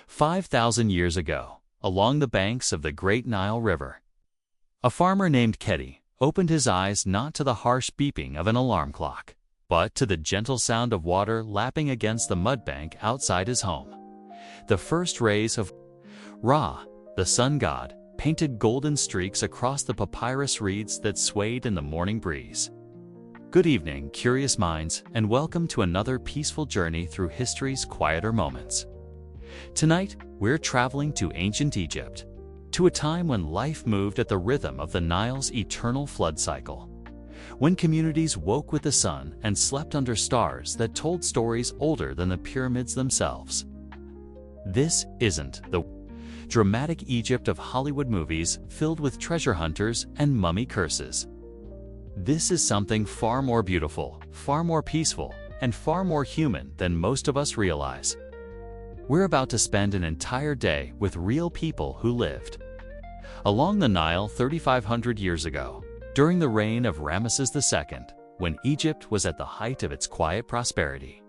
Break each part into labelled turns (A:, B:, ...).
A: 5,000 years ago, along the banks of the great Nile River, a farmer named Kheti opened his eyes not to the harsh beeping of an alarm clock, but to the gentle sound of water lapping against the mud bank outside his home. The first rays of Ra, the sun god, painted golden streaks across the papyrus reeds that swayed in the morning breeze. Good evening, curious minds, and welcome to another peaceful journey through history's quieter moments. Tonight, we're traveling to ancient Egypt, to a time when life moved at the rhythm of the Nile's eternal flood cycle, when communities woke with the sun and slept under stars that told stories older than the pyramids themselves. This isn't the dramatic Egypt of Hollywood movies filled with treasure hunters and mummy curses. This is something far more beautiful, far more peaceful, and far more human than most of us realize. We're about to spend an entire day with real people who lived along the Nile 3,500 years ago, during the reign of Ramesses II, when Egypt was at the height of its quiet prosperity.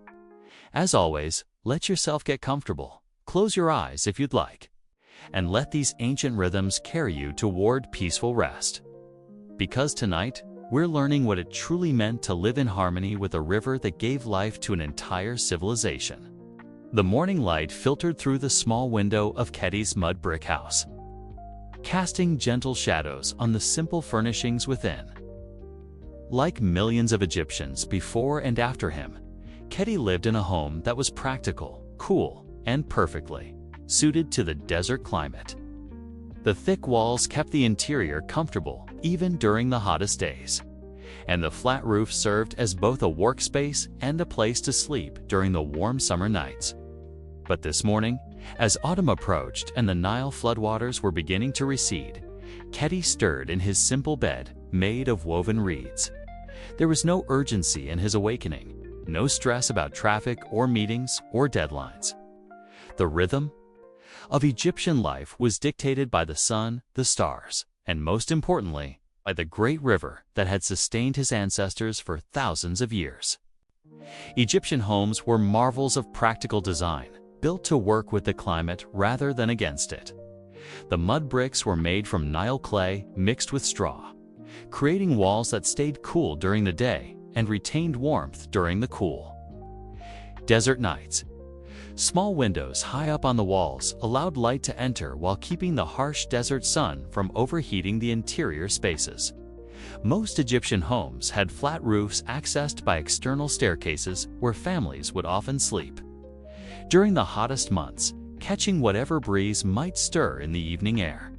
A: As always, let yourself get comfortable, close your eyes if you'd like, and let these ancient rhythms carry you toward peaceful rest. Because tonight, we're learning what it truly meant to live in harmony with a river that gave life to an entire civilization. The morning light filtered through the small window of Kheti's mud brick house, casting gentle shadows on the simple furnishings within. Like millions of Egyptians before and after him, Kheti lived in a home that was practical, cool, and perfectly suited to the desert climate. The thick walls kept the interior comfortable even during the hottest days, and the flat roof served as both a workspace and a place to sleep during the warm summer nights. But this morning, as autumn approached and the Nile floodwaters were beginning to recede, Kheti stirred in his simple bed made of woven reeds. There was no urgency in his awakening, no stress about traffic or meetings or deadlines. The rhythm of Egyptian life was dictated by the sun, the stars, and most importantly, by the great river that had sustained his ancestors for thousands of years. Egyptian homes were marvels of practical design, built to work with the climate rather than against it. The mud bricks were made from Nile clay mixed with straw, creating walls that stayed cool during the day and retained warmth during the cool desert nights. Small windows high up on the walls allowed light to enter while keeping the harsh desert sun from overheating the interior spaces. Most Egyptian homes had flat roofs accessed by external staircases where families would often sleep during the hottest months, catching whatever breeze might stir in the evening air.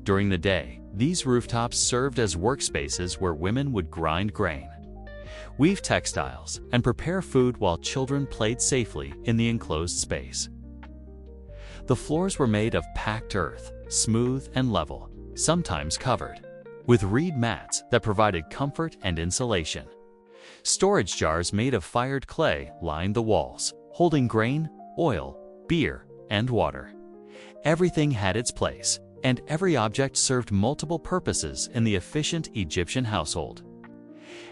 A: During the day, these rooftops served as workspaces where women would grind grain, weave textiles, and prepare food while children played safely in the enclosed space. The floors were made of packed earth, smooth and level, sometimes covered with reed mats that provided comfort and insulation. Storage jars made of fired clay lined the walls, holding grain, oil, beer, and water. Everything had its place, and every object served multiple purposes in the efficient Egyptian household.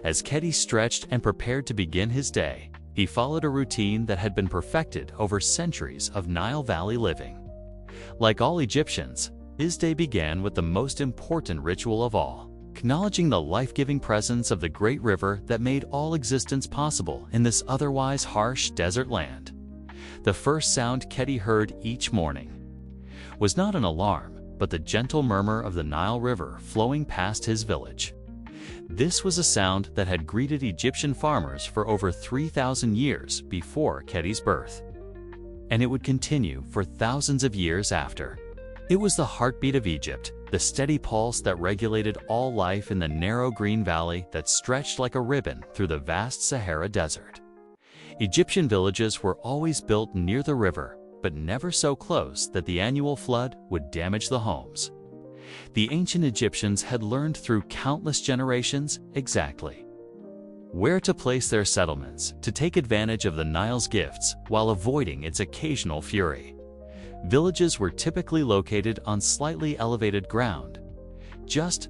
A: As Kheti stretched and prepared to begin his day, he followed a routine that had been perfected over centuries of Nile Valley living. Like all Egyptians, his day began with the most important ritual of all, acknowledging the life-giving presence of the great river that made all existence possible in this otherwise harsh desert land. The first sound Kheti heard each morning was not an alarm, but the gentle murmur of the Nile River flowing past his village. This was a sound that had greeted Egyptian farmers for over 3,000 years before Kheti's birth, and it would continue for thousands of years after. It was the heartbeat of Egypt, the steady pulse that regulated all life in the narrow green valley that stretched like a ribbon through the vast Sahara Desert. Egyptian villages were always built near the river, but never so close that the annual flood would damage the homes. The ancient Egyptians had learned through countless generations exactly where to place their settlements to take advantage of the Nile's gifts while avoiding its occasional fury. Villages were typically located on slightly elevated ground, just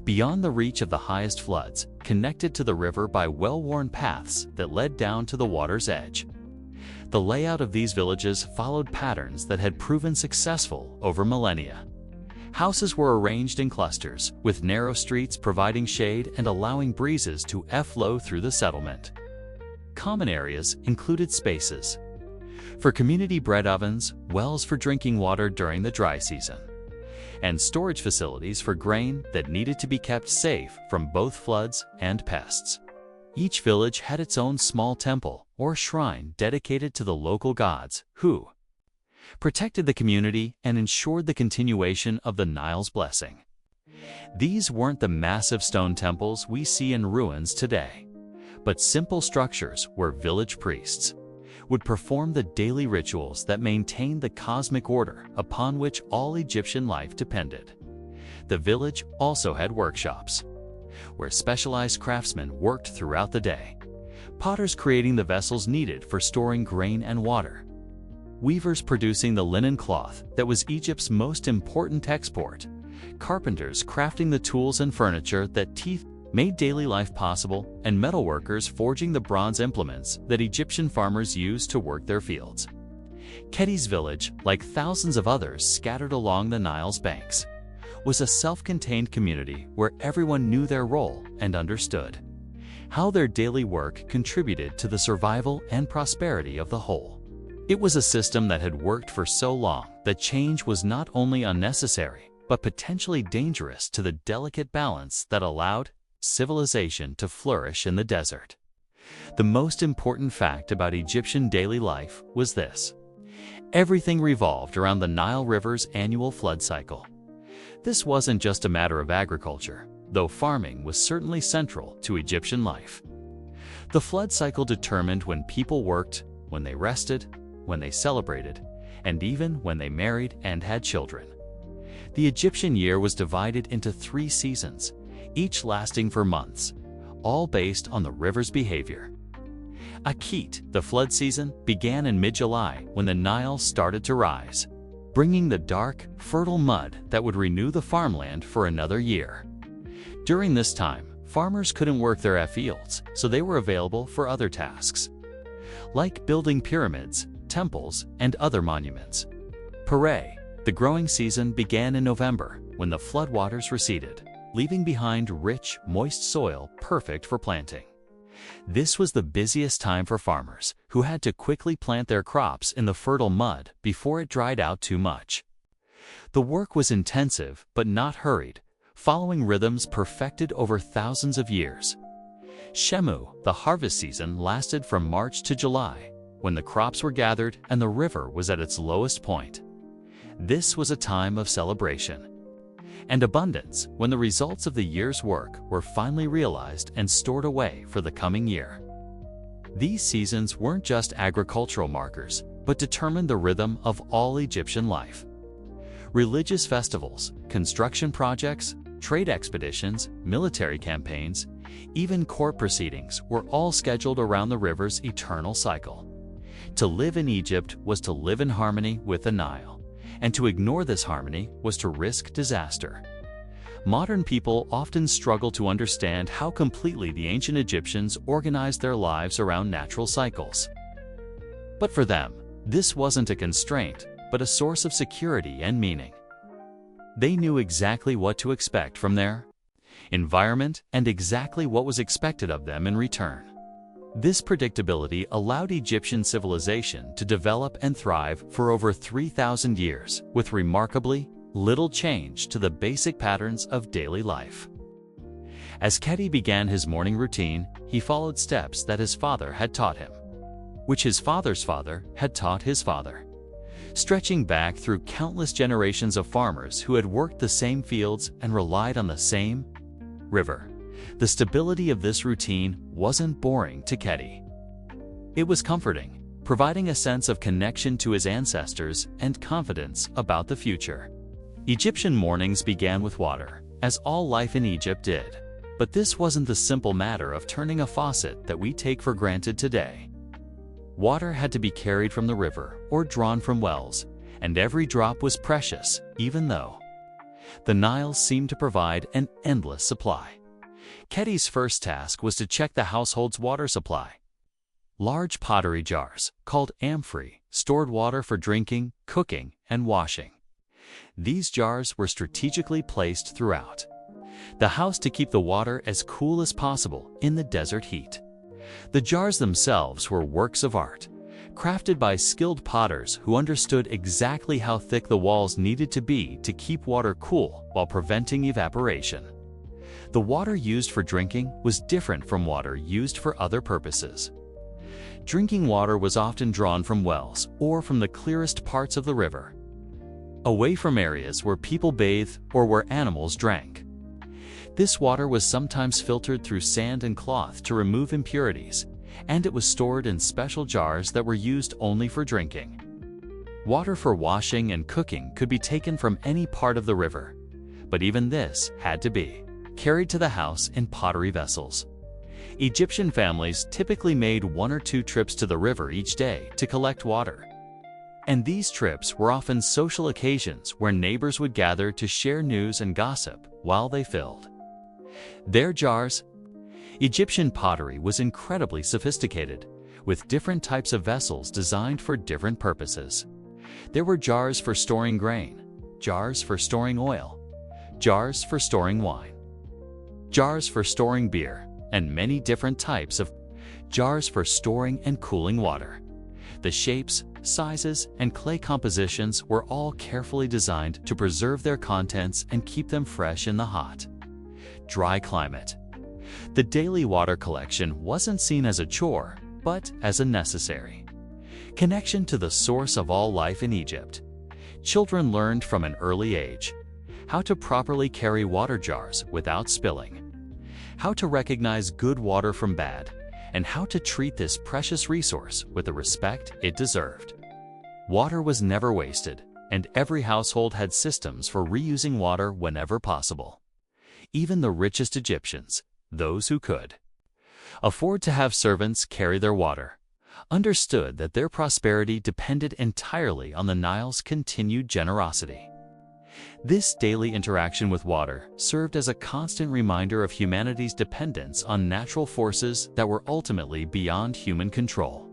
A: beyond the reach of the highest floods, connected to the river by well-worn paths that led down to the water's edge. The layout of these villages followed patterns that had proven successful over millennia. Houses were arranged in clusters, with narrow streets providing shade and allowing breezes to flow through the settlement. Common areas included spaces for community bread ovens, wells for drinking water during the dry season, and storage facilities for grain that needed to be kept safe from both floods and pests. Each village had its own small temple or shrine dedicated to the local gods, who protected the community and ensured the continuation of the Nile's blessing. These weren't the massive stone temples we see in ruins today, but simple structures where village priests would perform the daily rituals that maintained the cosmic order upon which all Egyptian life depended. The village also had workshops, where specialized craftsmen worked throughout the day, potters creating the vessels needed for storing grain and water, weavers producing the linen cloth that was Egypt's most important export, carpenters crafting the tools and furniture that made daily life possible, and metalworkers forging the bronze implements that Egyptian farmers used to work their fields. Kheti's village, like thousands of others scattered along the Nile's banks, was a self-contained community where everyone knew their role and understood how their daily work contributed to the survival and prosperity of the whole. It was a system that had worked for so long that change was not only unnecessary, but potentially dangerous to the delicate balance that allowed civilization to flourish in the desert. The most important fact about Egyptian daily life was this: everything revolved around the Nile River's annual flood cycle. This wasn't just a matter of agriculture, though farming was certainly central to Egyptian life. The flood cycle determined when people worked, when they rested, when they celebrated, and even when they married and had children. The Egyptian year was divided into 3 seasons, each lasting for months, all based on the river's behavior. Kheti, the flood season, began in mid-July when the Nile started to rise, bringing the dark, fertile mud that would renew the farmland for another year. During this time, farmers couldn't work their fields, so they were available for other tasks, like building pyramids, temples, and other monuments. Pare, the growing season, began in November when the floodwaters receded, leaving behind rich, moist soil perfect for planting. This was the busiest time for farmers, who had to quickly plant their crops in the fertile mud before it dried out too much. The work was intensive but not hurried, following rhythms perfected over thousands of years. Shemu, the harvest season, lasted from March to July, when the crops were gathered and the river was at its lowest point. This was a time of celebration and abundance, when the results of the year's work were finally realized and stored away for the coming year. These seasons weren't just agricultural markers, but determined the rhythm of all Egyptian life. Religious festivals, construction projects, trade expeditions, military campaigns, even court proceedings were all scheduled around the river's eternal cycle. To live in Egypt was to live in harmony with the Nile, and to ignore this harmony was to risk disaster. Modern people often struggle to understand how completely the ancient Egyptians organized their lives around natural cycles. But for them, this wasn't a constraint, but a source of security and meaning. They knew exactly what to expect from their environment and exactly what was expected of them in return. This predictability allowed Egyptian civilization to develop and thrive for over 3,000 years, with remarkably little change to the basic patterns of daily life. As Kheti began his morning routine, he followed steps that his father had taught him, which his father's father had taught his father, stretching back through countless generations of farmers who had worked the same fields and relied on the same river. The stability of this routine wasn't boring to Kheti. It was comforting, providing a sense of connection to his ancestors and confidence about the future. Egyptian mornings began with water, as all life in Egypt did. But this wasn't the simple matter of turning a faucet that we take for granted today. Water had to be carried from the river or drawn from wells, and every drop was precious, even though the Nile seemed to provide an endless supply. Kheti's first task was to check the household's water supply. Large pottery jars, called amphorae, stored water for drinking, cooking, and washing. These jars were strategically placed throughout the house to keep the water as cool as possible in the desert heat. The jars themselves were works of art, crafted by skilled potters who understood exactly how thick the walls needed to be to keep water cool while preventing evaporation. The water used for drinking was different from water used for other purposes. Drinking water was often drawn from wells or from the clearest parts of the river, away from areas where people bathed or where animals drank. This water was sometimes filtered through sand and cloth to remove impurities, and it was stored in special jars that were used only for drinking. Water for washing and cooking could be taken from any part of the river, but even this had to be carried to the house in pottery vessels. Egyptian families typically made 1 or 2 trips to the river each day to collect water. And these trips were often social occasions where neighbors would gather to share news and gossip while they filled their jars. Egyptian pottery was incredibly sophisticated, with different types of vessels designed for different purposes. There were jars for storing grain, jars for storing oil, jars for storing wine, jars for storing beer, and many different types of jars for storing and cooling water. The shapes, sizes, and clay compositions were all carefully designed to preserve their contents and keep them fresh in the hot, dry climate. The daily water collection wasn't seen as a chore, but as a necessary connection to the source of all life in Egypt. Children learned from an early age how to properly carry water jars without spilling, how to recognize good water from bad, and how to treat this precious resource with the respect it deserved. Water was never wasted, and every household had systems for reusing water whenever possible. Even the richest Egyptians, those who could afford to have servants carry their water, understood that their prosperity depended entirely on the Nile's continued generosity. This daily interaction with water served as a constant reminder of humanity's dependence on natural forces that were ultimately beyond human control,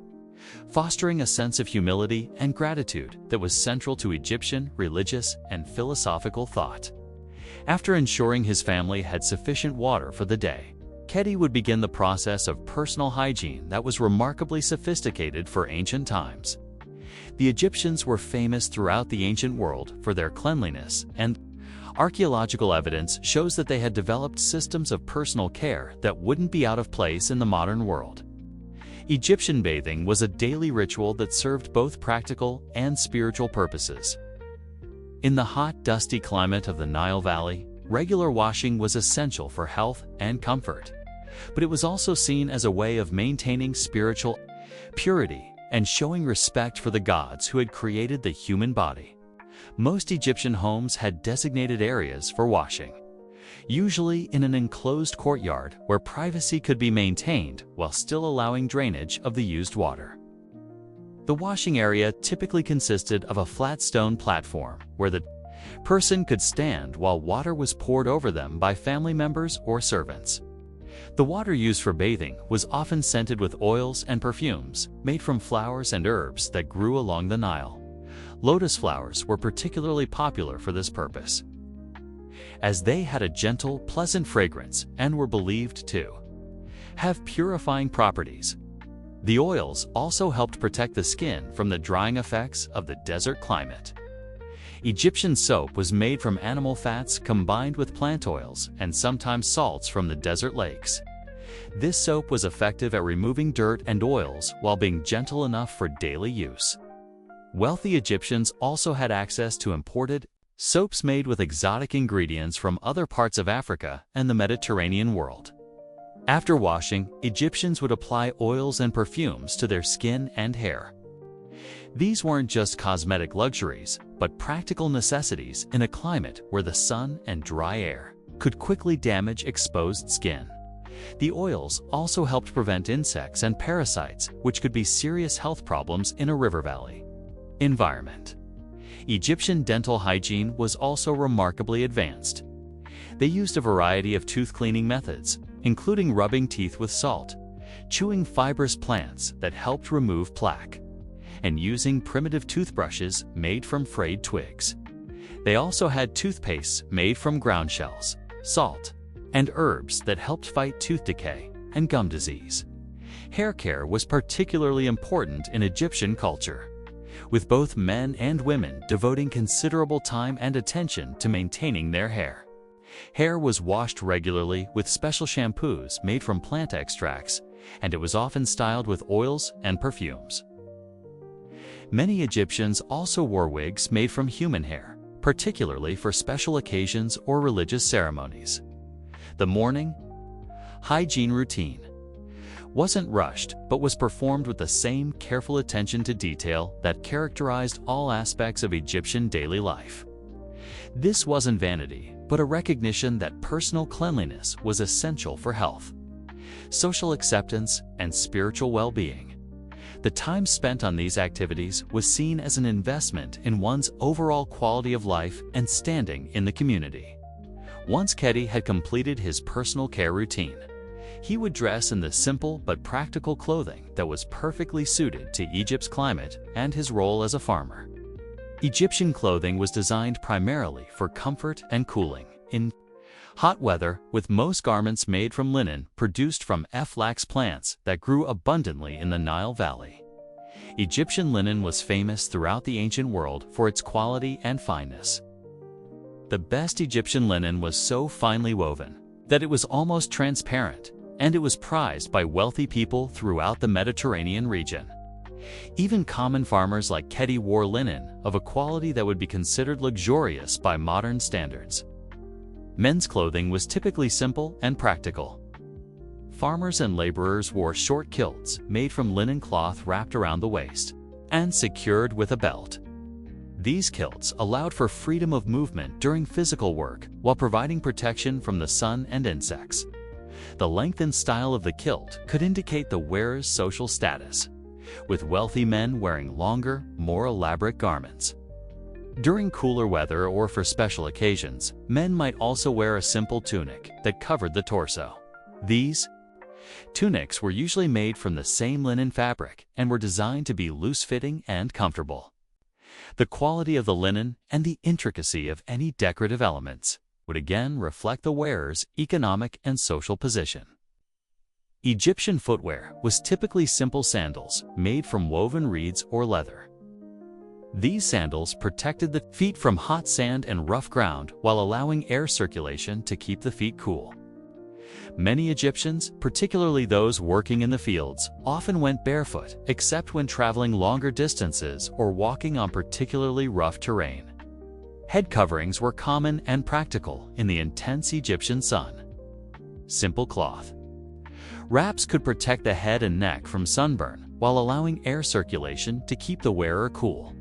A: fostering a sense of humility and gratitude that was central to Egyptian religious and philosophical thought. After ensuring his family had sufficient water for the day, Kheti would begin the process of personal hygiene that was remarkably sophisticated for ancient times. The Egyptians were famous throughout the ancient world for their cleanliness, and archaeological evidence shows that they had developed systems of personal care that wouldn't be out of place in the modern world. Egyptian bathing was a daily ritual that served both practical and spiritual purposes. In the hot, dusty climate of the Nile Valley, regular washing was essential for health and comfort, but it was also seen as a way of maintaining spiritual purity and showing respect for the gods who had created the human body. Most Egyptian homes had designated areas for washing, usually in an enclosed courtyard where privacy could be maintained while still allowing drainage of the used water. The washing area typically consisted of a flat stone platform where the person could stand while water was poured over them by family members or servants. The water used for bathing was often scented with oils and perfumes made from flowers and herbs that grew along the Nile. Lotus flowers were particularly popular for this purpose, as they had a gentle, pleasant fragrance and were believed to have purifying properties. The oils also helped protect the skin from the drying effects of the desert climate. Egyptian soap was made from animal fats combined with plant oils and sometimes salts from the desert lakes. This soap was effective at removing dirt and oils while being gentle enough for daily use. Wealthy Egyptians also had access to imported soaps made with exotic ingredients from other parts of Africa and the Mediterranean world. After washing, Egyptians would apply oils and perfumes to their skin and hair. These weren't just cosmetic luxuries, but practical necessities in a climate where the sun and dry air could quickly damage exposed skin. The oils also helped prevent insects and parasites, which could be serious health problems in a river valley environment. Egyptian dental hygiene was also remarkably advanced. They used a variety of tooth cleaning methods, including rubbing teeth with salt, chewing fibrous plants that helped remove plaque, and using primitive toothbrushes made from frayed twigs. They also had toothpastes made from ground shells, salt, and herbs that helped fight tooth decay and gum disease. Hair care was particularly important in Egyptian culture, with both men and women devoting considerable time and attention to maintaining their hair. Hair was washed regularly with special shampoos made from plant extracts, and it was often styled with oils and perfumes. Many Egyptians also wore wigs made from human hair, particularly for special occasions or religious ceremonies. The morning hygiene routine wasn't rushed, but was performed with the same careful attention to detail that characterized all aspects of Egyptian daily life. This wasn't vanity, but a recognition that personal cleanliness was essential for health, social acceptance, and spiritual well-being. The time spent on these activities was seen as an investment in one's overall quality of life and standing in the community. Once Kheti had completed his personal care routine, he would dress in the simple but practical clothing that was perfectly suited to Egypt's climate and his role as a farmer. Egyptian clothing was designed primarily for comfort and cooling in hot weather, with most garments made from linen produced from flax plants that grew abundantly in the Nile Valley. Egyptian linen was famous throughout the ancient world for its quality and fineness. The best Egyptian linen was so finely woven that it was almost transparent, and it was prized by wealthy people throughout the Mediterranean region. Even common farmers like Kheti wore linen of a quality that would be considered luxurious by modern standards. Men's clothing was typically simple and practical. Farmers and laborers wore short kilts made from linen cloth wrapped around the waist and secured with a belt. These kilts allowed for freedom of movement during physical work while providing protection from the sun and insects. The length and style of the kilt could indicate the wearer's social status, with wealthy men wearing longer, more elaborate garments. During cooler weather or for special occasions, men might also wear a simple tunic that covered the torso. These tunics were usually made from the same linen fabric and were designed to be loose-fitting and comfortable. The quality of the linen and the intricacy of any decorative elements would again reflect the wearer's economic and social position. Egyptian footwear was typically simple sandals made from woven reeds or leather. These sandals protected the feet from hot sand and rough ground while allowing air circulation to keep the feet cool. Many Egyptians, particularly those working in the fields, often went barefoot, except when traveling longer distances or walking on particularly rough terrain. Head coverings were common and practical in the intense Egyptian sun. Simple cloth wraps could protect the head and neck from sunburn while allowing air circulation to keep the wearer cool.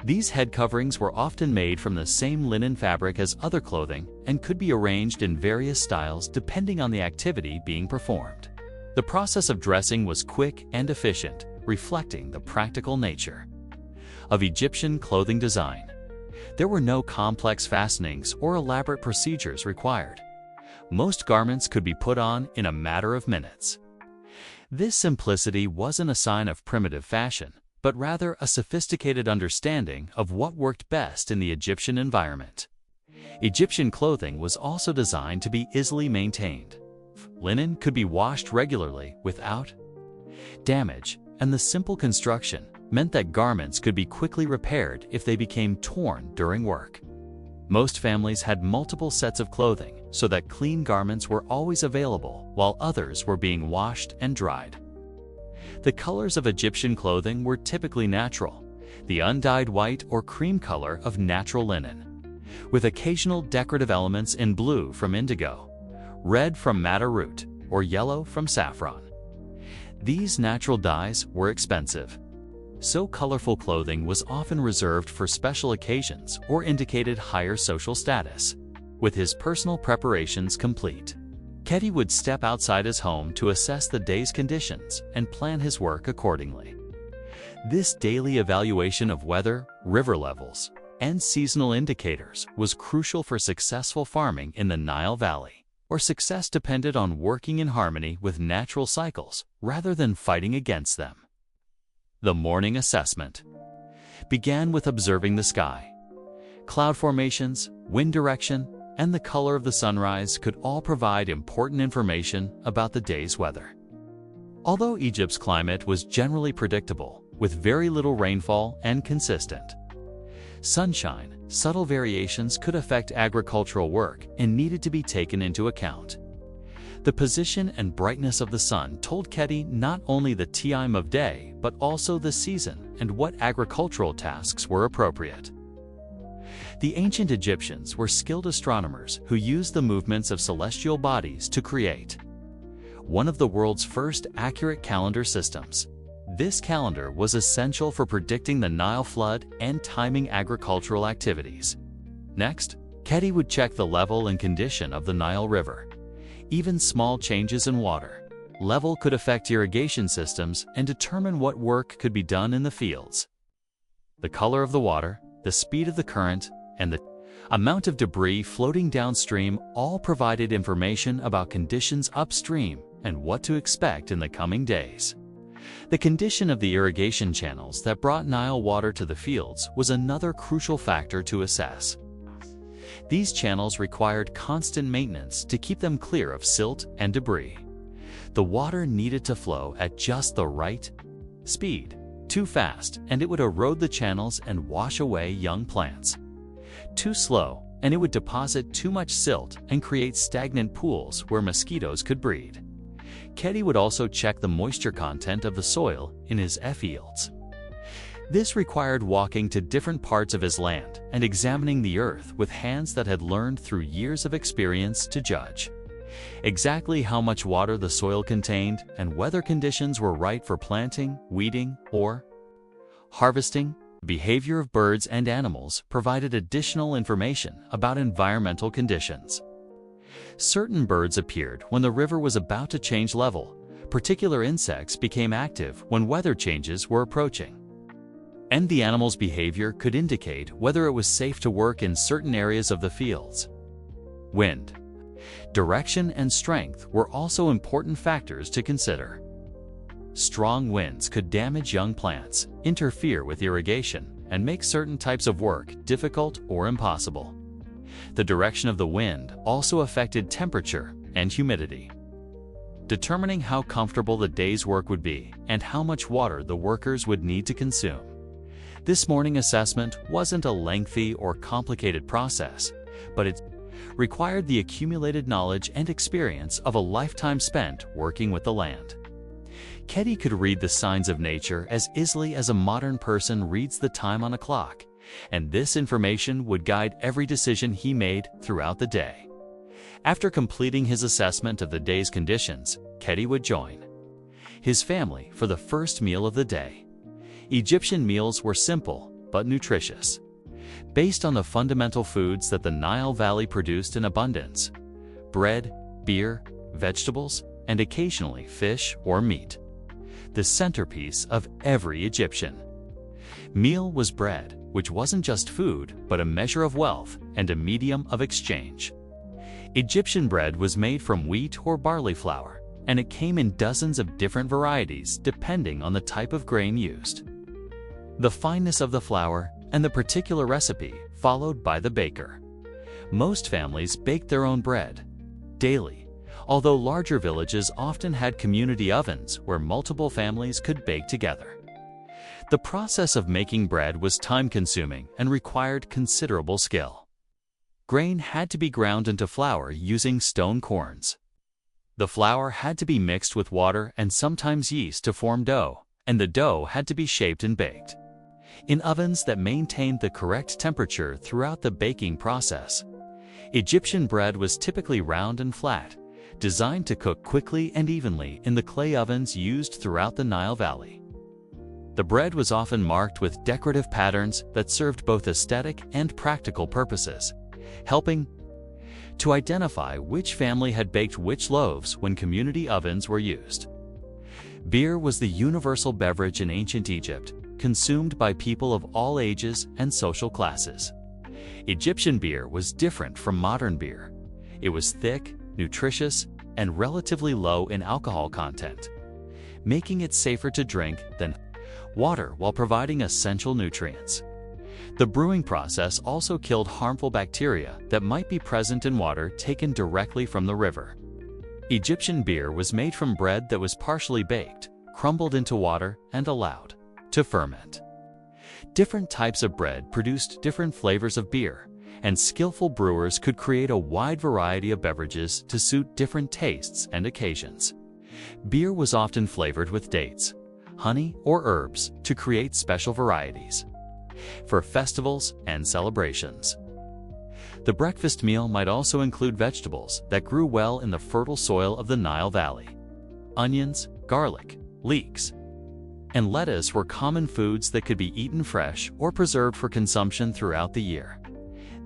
A: These head coverings were often made from the same linen fabric as other clothing and could be arranged in various styles depending on the activity being performed. The process of dressing was quick and efficient, reflecting the practical nature of Egyptian clothing design. There were no complex fastenings or elaborate procedures required. Most garments could be put on in a matter of minutes. This simplicity wasn't a sign of primitive fashion, but rather a sophisticated understanding of what worked best in the Egyptian environment. Egyptian clothing was also designed to be easily maintained. Linen could be washed regularly without damage, and the simple construction meant that garments could be quickly repaired if they became torn during work. Most families had multiple sets of clothing so that clean garments were always available while others were being washed and dried. The colors of Egyptian clothing were typically natural, the undyed white or cream color of natural linen, with occasional decorative elements in blue from indigo, red from madder root, or yellow from saffron. These natural dyes were expensive, so colorful clothing was often reserved for special occasions or indicated higher social status. With his personal preparations complete, Kheti would step outside his home to assess the day's conditions and plan his work accordingly. This daily evaluation of weather, river levels, and seasonal indicators was crucial for successful farming in the Nile Valley, or success depended on working in harmony with natural cycles rather than fighting against them. The morning assessment began with observing the sky. Cloud formations, wind direction, and the color of the sunrise could all provide important information about the day's weather. Although Egypt's climate was generally predictable, with very little rainfall and consistent sunshine, subtle variations could affect agricultural work and needed to be taken into account. The position and brightness of the sun told Kheti not only the time of day, but also the season and what agricultural tasks were appropriate. The ancient Egyptians were skilled astronomers who used the movements of celestial bodies to create one of the world's first accurate calendar systems. This calendar was essential for predicting the Nile flood and timing agricultural activities. Next, Kheti would check the level and condition of the Nile River. Even small changes in water level could affect irrigation systems and determine what work could be done in the fields. The color of the water, the speed of the current, and the amount of debris floating downstream all provided information about conditions upstream and what to expect in the coming days. The condition of the irrigation channels that brought Nile water to the fields was another crucial factor to assess. These channels required constant maintenance to keep them clear of silt and debris. The water needed to flow at just the right speed. Too fast, and it would erode the channels and wash away young plants. Too slow, and it would deposit too much silt and create stagnant pools where mosquitoes could breed. Kheti would also check the moisture content of the soil in his fields. This required walking to different parts of his land and examining the earth with hands that had learned through years of experience to judge exactly how much water the soil contained and whether conditions were right for planting, weeding, or harvesting. The behavior of birds and animals provided additional information about environmental conditions. Certain birds appeared when the river was about to change level. Particular insects became active when weather changes were approaching. And the animal's behavior could indicate whether it was safe to work in certain areas of the fields. Wind, direction, and strength were also important factors to consider. Strong winds could damage young plants, interfere with irrigation, and make certain types of work difficult or impossible. The direction of the wind also affected temperature and humidity, determining how comfortable the day's work would be and how much water the workers would need to consume. This morning assessment wasn't a lengthy or complicated process, but it required the accumulated knowledge and experience of a lifetime spent working with the land. Kheti could read the signs of nature as easily as a modern person reads the time on a clock, and this information would guide every decision he made throughout the day. After completing his assessment of the day's conditions, Kheti would join his family for the first meal of the day. Egyptian meals were simple but nutritious, based on the fundamental foods that the Nile Valley produced in abundance: bread, beer, vegetables, and occasionally fish or meat. The centerpiece of every Egyptian meal was bread, which wasn't just food, but a measure of wealth and a medium of exchange. Egyptian bread was made from wheat or barley flour, and it came in dozens of different varieties depending on the type of grain used, the fineness of the flour, and the particular recipe followed by the baker. Most families baked their own bread daily, although larger villages often had community ovens where multiple families could bake together. The process of making bread was time-consuming and required considerable skill. Grain had to be ground into flour using stone querns. The flour had to be mixed with water and sometimes yeast to form dough, and the dough had to be shaped and baked in ovens that maintained the correct temperature throughout the baking process. Egyptian bread was typically round and flat, designed to cook quickly and evenly in the clay ovens used throughout the Nile Valley. The bread was often marked with decorative patterns that served both aesthetic and practical purposes, helping to identify which family had baked which loaves when community ovens were used. Beer was the universal beverage in ancient Egypt, consumed by people of all ages and social classes. Egyptian beer was different from modern beer. It was thick, nutritious, and relatively low in alcohol content, making it safer to drink than water while providing essential nutrients. The brewing process also killed harmful bacteria that might be present in water taken directly from the river. Egyptian beer was made from bread that was partially baked, crumbled into water, and allowed to ferment. Different types of bread produced different flavors of beer, and skillful brewers could create a wide variety of beverages to suit different tastes and occasions. Beer was often flavored with dates, honey, or herbs to create special varieties for festivals and celebrations. The breakfast meal might also include vegetables that grew well in the fertile soil of the Nile Valley. Onions, garlic, leeks, and lettuce were common foods that could be eaten fresh or preserved for consumption throughout the year.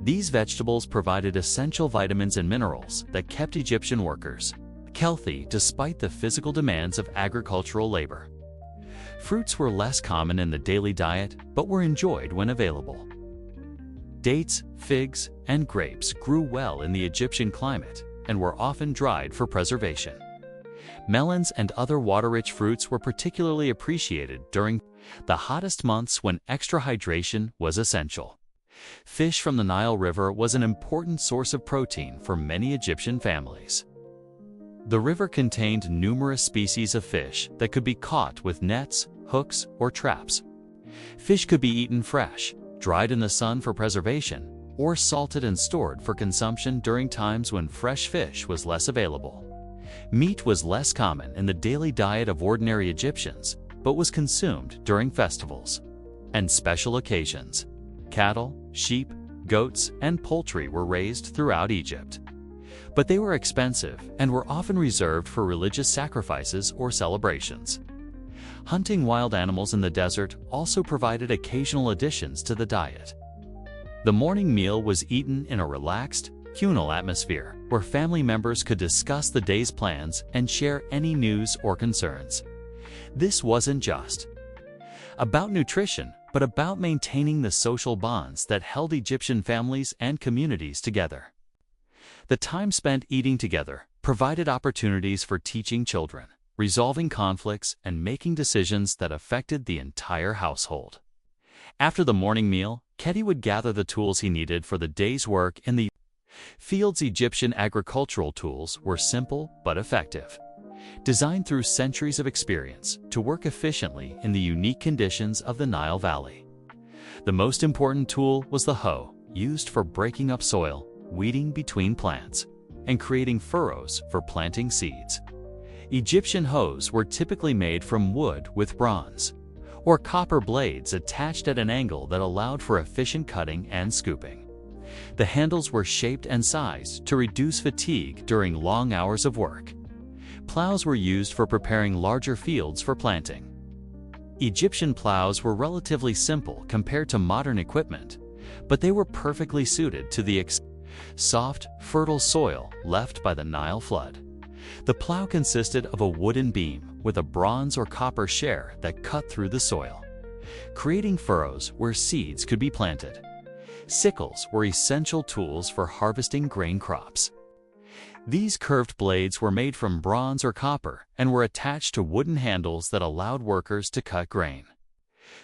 A: These vegetables provided essential vitamins and minerals that kept Egyptian workers healthy despite the physical demands of agricultural labor. Fruits were less common in the daily diet, but were enjoyed when available. Dates, figs, and grapes grew well in the Egyptian climate and were often dried for preservation. Melons and other water-rich fruits were particularly appreciated during the hottest months when extra hydration was essential. Fish from the Nile River was an important source of protein for many Egyptian families. The river contained numerous species of fish that could be caught with nets, hooks, or traps. Fish could be eaten fresh, dried in the sun for preservation, or salted and stored for consumption during times when fresh fish was less available. Meat was less common in the daily diet of ordinary Egyptians, but was consumed during festivals and special occasions. Cattle, sheep, goats, and poultry were raised throughout Egypt. But they were expensive and were often reserved for religious sacrifices or celebrations. Hunting wild animals in the desert also provided occasional additions to the diet. The morning meal was eaten in a relaxed, communal atmosphere where family members could discuss the day's plans and share any news or concerns. This wasn't just about nutrition, but about maintaining the social bonds that held Egyptian families and communities together. The time spent eating together provided opportunities for teaching children, resolving conflicts, and making decisions that affected the entire household. After the morning meal, Kheti would gather the tools he needed for the day's work in the fields. Egyptian agricultural tools were simple but effective, designed through centuries of experience to work efficiently in the unique conditions of the Nile Valley. The most important tool was the hoe, used for breaking up soil, weeding between plants, and creating furrows for planting seeds. Egyptian hoes were typically made from wood with bronze or copper blades attached at an angle that allowed for efficient cutting and scooping. The handles were shaped and sized to reduce fatigue during long hours of work. Plows were used for preparing larger fields for planting. Egyptian plows were relatively simple compared to modern equipment, but they were perfectly suited to the soft, fertile soil left by the Nile flood. The plow consisted of a wooden beam with a bronze or copper share that cut through the soil, creating furrows where seeds could be planted. Sickles were essential tools for harvesting grain crops. These curved blades were made from bronze or copper and were attached to wooden handles that allowed workers to cut grain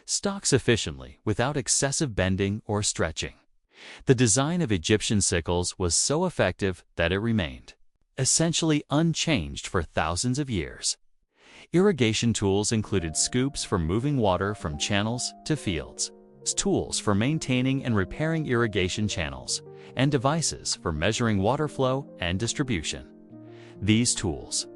A: stalks efficiently without excessive bending or stretching. The design of Egyptian sickles was so effective that it remained essentially unchanged for thousands of years. Irrigation tools included scoops for moving water from channels to fields, tools for maintaining and repairing irrigation channels, and devices for measuring water flow and distribution. These tools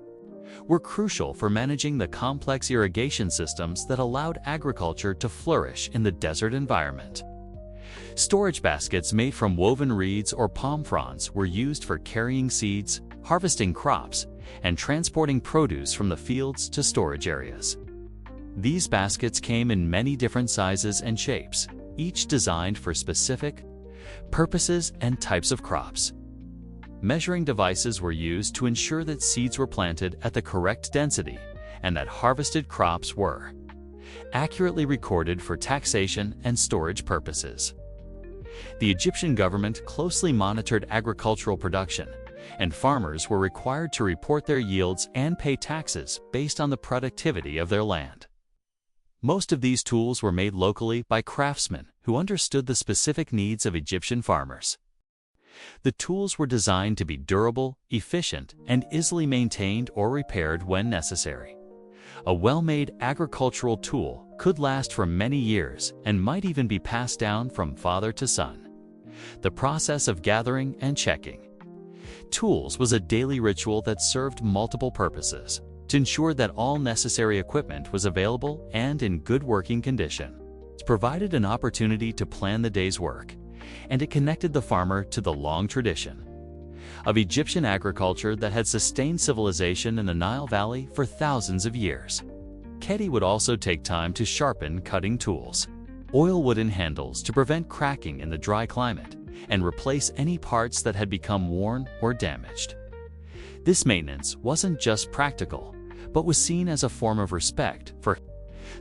A: were crucial for managing the complex irrigation systems that allowed agriculture to flourish in the desert environment. Storage baskets made from woven reeds or palm fronds were used for carrying seeds, harvesting crops, and transporting produce from the fields to storage areas. These baskets came in many different sizes and shapes, each designed for specific purposes and types of crops. Measuring devices were used to ensure that seeds were planted at the correct density and that harvested crops were accurately recorded for taxation and storage purposes. The Egyptian government closely monitored agricultural production and farmers were required to report their yields and pay taxes based on the productivity of their land. Most of these tools were made locally by craftsmen who understood the specific needs of Egyptian farmers. The tools were designed to be durable, efficient, and easily maintained or repaired when necessary. A well-made agricultural tool could last for many years and might even be passed down from father to son. The process of gathering and checking tools was a daily ritual that served multiple purposes to ensure that all necessary equipment was available and in good working condition. It provided an opportunity to plan the day's work, and it connected the farmer to the long tradition of Egyptian agriculture that had sustained civilization in the Nile Valley for thousands of years. Kheti would also take time to sharpen cutting tools, oil wooden handles to prevent cracking in the dry climate, and replace any parts that had become worn or damaged. This maintenance wasn't just practical, but was seen as a form of respect for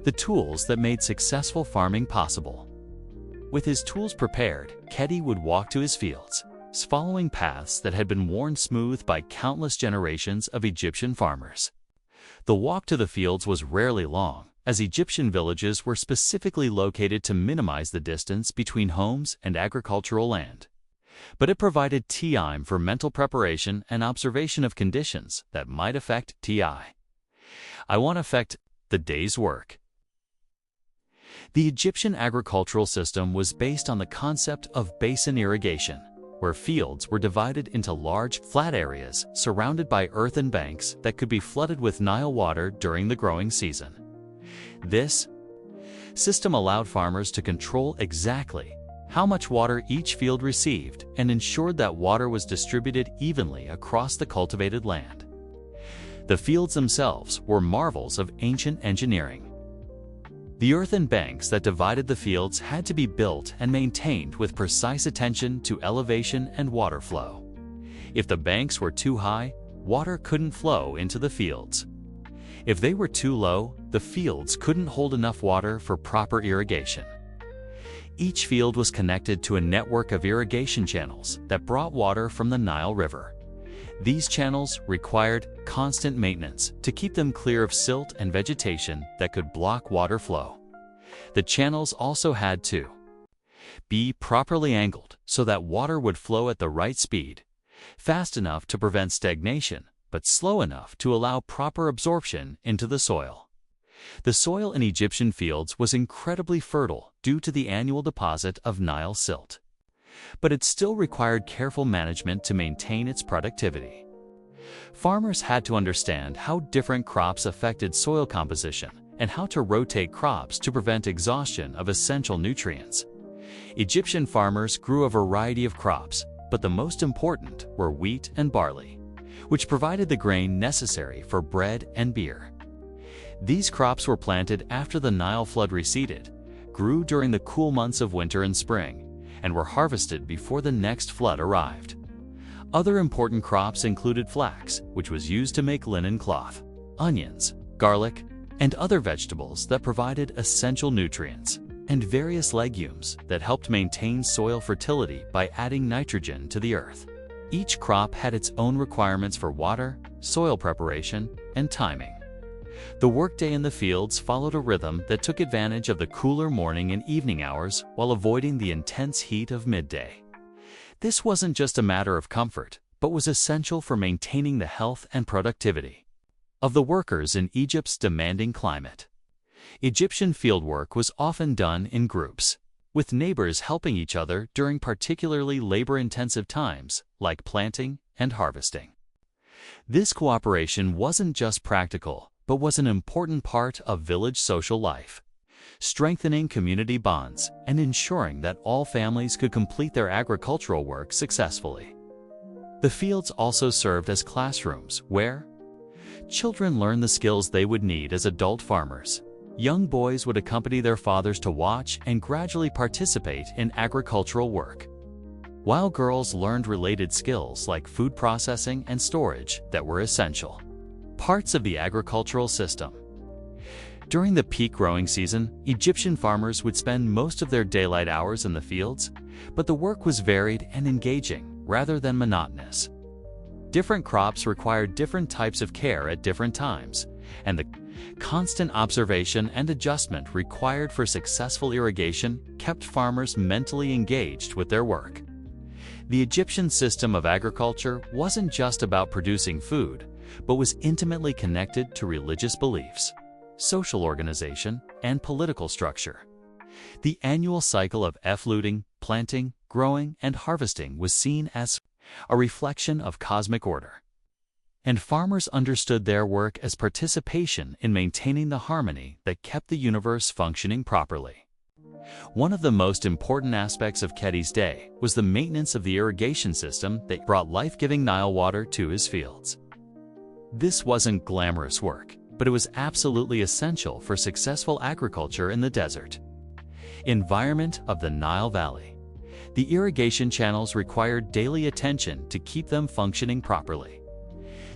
A: the tools that made successful farming possible. With his tools prepared, Kheti would walk to his fields, following paths that had been worn smooth by countless generations of Egyptian farmers. The walk to the fields was rarely long, as Egyptian villages were specifically located to minimize the distance between homes and agricultural land. But it provided time for mental preparation and observation of conditions that might affect the day's work. The Egyptian agricultural system was based on the concept of basin irrigation, where fields were divided into large, flat areas surrounded by earthen banks that could be flooded with Nile water during the growing season. This system allowed farmers to control exactly how much water each field received and ensured that water was distributed evenly across the cultivated land. The fields themselves were marvels of ancient engineering. The earthen banks that divided the fields had to be built and maintained with precise attention to elevation and water flow. If the banks were too high, water couldn't flow into the fields. If they were too low, the fields couldn't hold enough water for proper irrigation. Each field was connected to a network of irrigation channels that brought water from the Nile River. These channels required constant maintenance to keep them clear of silt and vegetation that could block water flow. The channels also had to be properly angled so that water would flow at the right speed, fast enough to prevent stagnation, but slow enough to allow proper absorption into the soil. The soil in Egyptian fields was incredibly fertile due to the annual deposit of Nile silt, but it still required careful management to maintain its productivity. Farmers had to understand how different crops affected soil composition and how to rotate crops to prevent exhaustion of essential nutrients. Egyptian farmers grew a variety of crops, but the most important were wheat and barley, which provided the grain necessary for bread and beer. These crops were planted after the Nile flood receded, grew during the cool months of winter and spring, and were harvested before the next flood arrived. Other important crops included flax, which was used to make linen cloth, onions, garlic, and other vegetables that provided essential nutrients, and various legumes that helped maintain soil fertility by adding nitrogen to the earth. Each crop had its own requirements for water, soil preparation, and timing. The workday in the fields followed a rhythm that took advantage of the cooler morning and evening hours while avoiding the intense heat of midday. This wasn't just a matter of comfort, but was essential for maintaining the health and productivity of the workers in Egypt's demanding climate. Egyptian fieldwork was often done in groups, with neighbors helping each other during particularly labor-intensive times like planting and harvesting. This cooperation wasn't just practical, but was an important part of village social life, strengthening community bonds and ensuring that all families could complete their agricultural work successfully. The fields also served as classrooms where children learned the skills they would need as adult farmers. Young boys would accompany their fathers to watch and gradually participate in agricultural work, while girls learned related skills like food processing and storage that were essential parts of the agricultural system. During the peak growing season, Egyptian farmers would spend most of their daylight hours in the fields, but the work was varied and engaging rather than monotonous. Different crops required different types of care at different times, and the constant observation and adjustment required for successful irrigation kept farmers mentally engaged with their work. The Egyptian system of agriculture wasn't just about producing food, but was intimately connected to religious beliefs, social organization, and political structure. The annual cycle of effluting, planting, growing, and harvesting was seen as a reflection of cosmic order. And farmers understood their work as participation in maintaining the harmony that kept the universe functioning properly. One of the most important aspects of Kheti's day was the maintenance of the irrigation system that brought life-giving Nile water to his fields. This wasn't glamorous work, but it was absolutely essential for successful agriculture in the desert. Environment of the Nile Valley. The irrigation channels required daily attention to keep them functioning properly.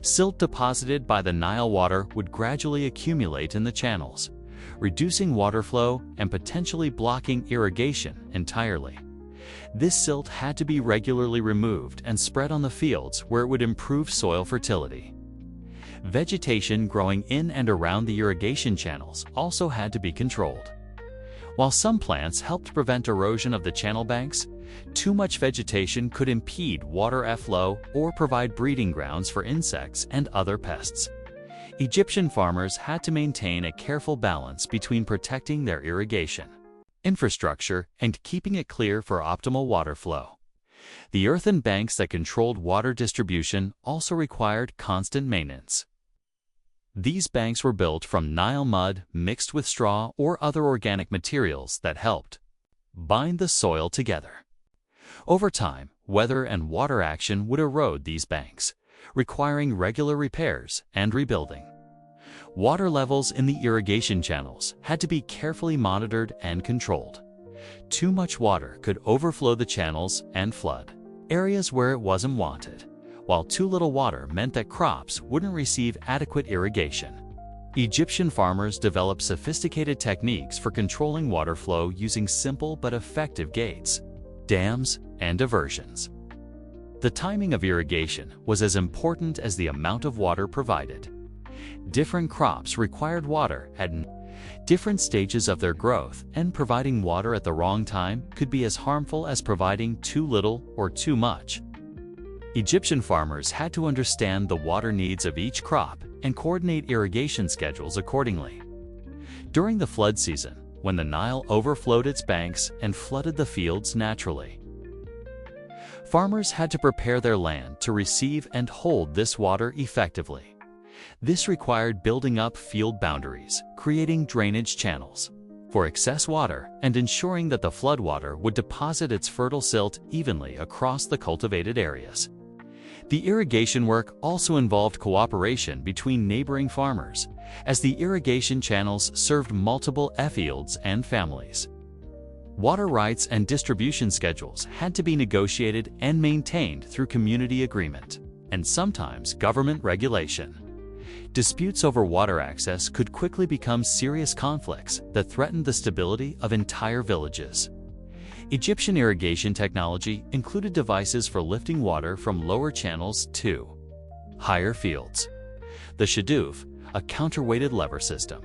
A: Silt deposited by the Nile water would gradually accumulate in the channels, reducing water flow and potentially blocking irrigation entirely. This silt had to be regularly removed and spread on the fields where it would improve soil fertility. Vegetation growing in and around the irrigation channels also had to be controlled. While some plants helped prevent erosion of the channel banks, too much vegetation could impede water flow or provide breeding grounds for insects and other pests. Egyptian farmers had to maintain a careful balance between protecting their irrigation infrastructure and keeping it clear for optimal water flow. The earthen banks that controlled water distribution also required constant maintenance. These banks were built from Nile mud mixed with straw or other organic materials that helped bind the soil together. Over time, weather and water action would erode these banks, requiring regular repairs and rebuilding. Water levels in the irrigation channels had to be carefully monitored and controlled. Too much water could overflow the channels and flood areas where it wasn't wanted, while too little water meant that crops wouldn't receive adequate irrigation. Egyptian farmers developed sophisticated techniques for controlling water flow using simple but effective gates, dams, and diversions. The timing of irrigation was as important as the amount of water provided. Different crops required water at different stages of their growth, and providing water at the wrong time could be as harmful as providing too little or too much. Egyptian farmers had to understand the water needs of each crop and coordinate irrigation schedules accordingly. During the flood season, when the Nile overflowed its banks and flooded the fields naturally, farmers had to prepare their land to receive and hold this water effectively. This required building up field boundaries, creating drainage channels for excess water, and ensuring that the floodwater would deposit its fertile silt evenly across the cultivated areas. The irrigation work also involved cooperation between neighboring farmers, as the irrigation channels served multiple fields and families. Water rights and distribution schedules had to be negotiated and maintained through community agreement, and sometimes government regulation. Disputes over water access could quickly become serious conflicts that threatened the stability of entire villages. Egyptian irrigation technology included devices for lifting water from lower channels to higher fields. The shadoof, a counterweighted lever system,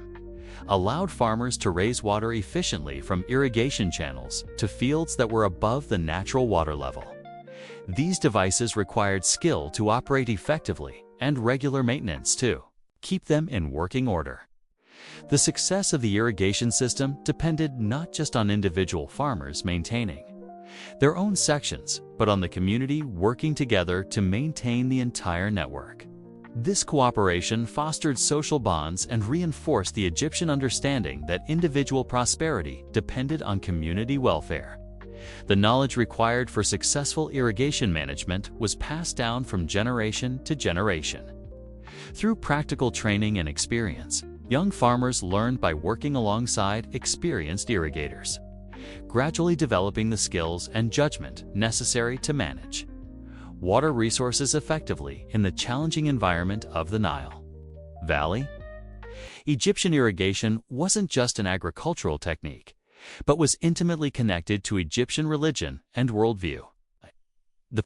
A: allowed farmers to raise water efficiently from irrigation channels to fields that were above the natural water level. These devices required skill to operate effectively and regular maintenance to keep them in working order. The success of the irrigation system depended not just on individual farmers maintaining their own sections, but on the community working together to maintain the entire network. This cooperation fostered social bonds and reinforced the Egyptian understanding that individual prosperity depended on community welfare. The knowledge required for successful irrigation management was passed down from generation to generation. Through practical training and experience, young farmers learned by working alongside experienced irrigators, gradually developing the skills and judgment necessary to manage water resources effectively in the challenging environment of the Nile Valley. Egyptian irrigation wasn't just an agricultural technique, but was intimately connected to Egyptian religion and worldview. The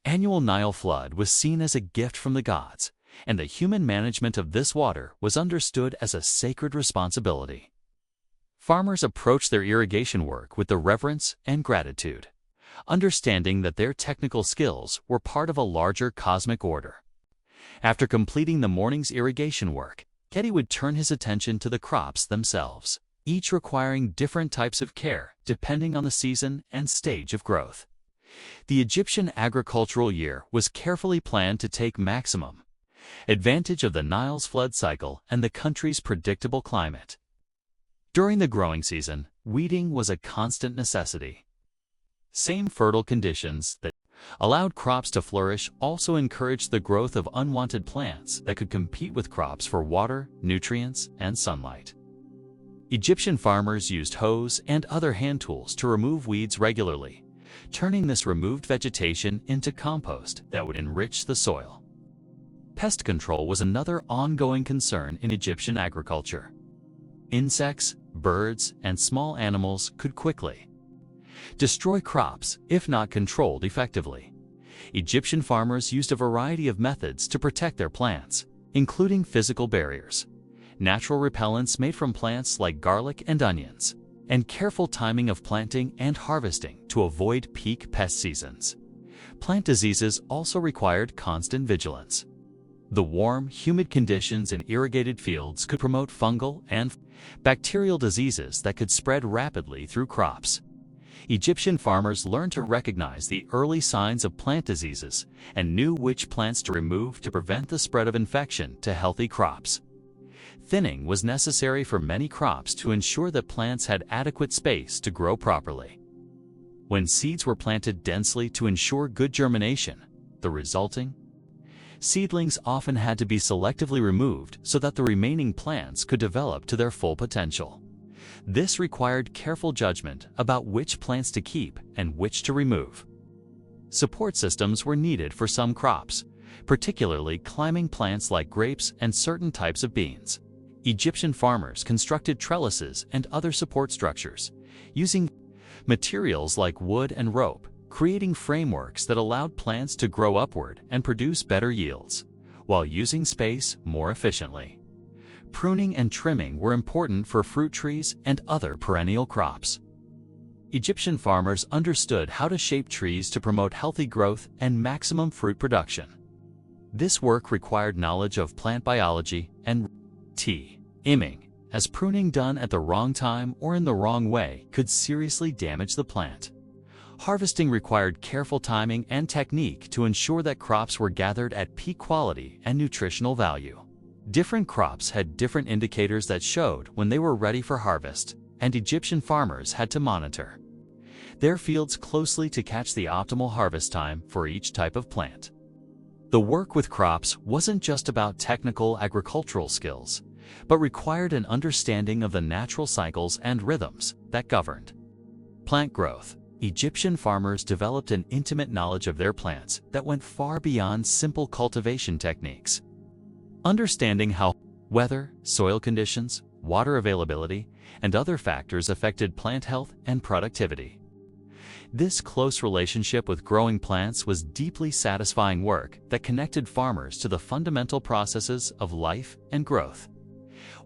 A: Annual Nile flood was seen as a gift from the gods, and the human management of this water was understood as a sacred responsibility. Farmers approached their irrigation work with the reverence and gratitude, understanding that their technical skills were part of a larger cosmic order. After completing the morning's irrigation work, Kheti would turn his attention to the crops themselves, each requiring different types of care depending on the season and stage of growth. The Egyptian agricultural year was carefully planned to take maximum advantage of the Nile's flood cycle and the country's predictable climate. During the growing season, weeding was a constant necessity. Same fertile conditions that allowed crops to flourish also encouraged the growth of unwanted plants that could compete with crops for water, nutrients, and sunlight. Egyptian farmers used hoes and other hand tools to remove weeds regularly, turning this removed vegetation into compost that would enrich the soil. Pest control was another ongoing concern in Egyptian agriculture. Insects, birds, and small animals could quickly destroy crops if not controlled effectively. Egyptian farmers used a variety of methods to protect their plants, including physical barriers, natural repellents made from plants like garlic and onions, and careful timing of planting and harvesting to avoid peak pest seasons. Plant diseases also required constant vigilance. The warm, humid conditions in irrigated fields could promote fungal and bacterial diseases that could spread rapidly through crops. Egyptian farmers learned to recognize the early signs of plant diseases and knew which plants to remove to prevent the spread of infection to healthy crops. Thinning was necessary for many crops to ensure that plants had adequate space to grow properly. When seeds were planted densely to ensure good germination, the resulting seedlings often had to be selectively removed so that the remaining plants could develop to their full potential. This required careful judgment about which plants to keep and which to remove. Support systems were needed for some crops, particularly climbing plants like grapes and certain types of beans. Egyptian farmers constructed trellises and other support structures, using materials like wood and rope, creating frameworks that allowed plants to grow upward and produce better yields, while using space more efficiently. Pruning and trimming were important for fruit trees and other perennial crops. Egyptian farmers understood how to shape trees to promote healthy growth and maximum fruit production. This work required knowledge of plant biology and timing, as pruning done at the wrong time or in the wrong way could seriously damage the plant. Harvesting required careful timing and technique to ensure that crops were gathered at peak quality and nutritional value. Different crops had different indicators that showed when they were ready for harvest, and Egyptian farmers had to monitor their fields closely to catch the optimal harvest time for each type of plant. The work with crops wasn't just about technical agricultural skills, but required an understanding of the natural cycles and rhythms that governed plant growth. Egyptian farmers developed an intimate knowledge of their plants that went far beyond simple cultivation techniques. Understanding how weather, soil conditions, water availability, and other factors affected plant health and productivity. This close relationship with growing plants was deeply satisfying work that connected farmers to the fundamental processes of life and growth.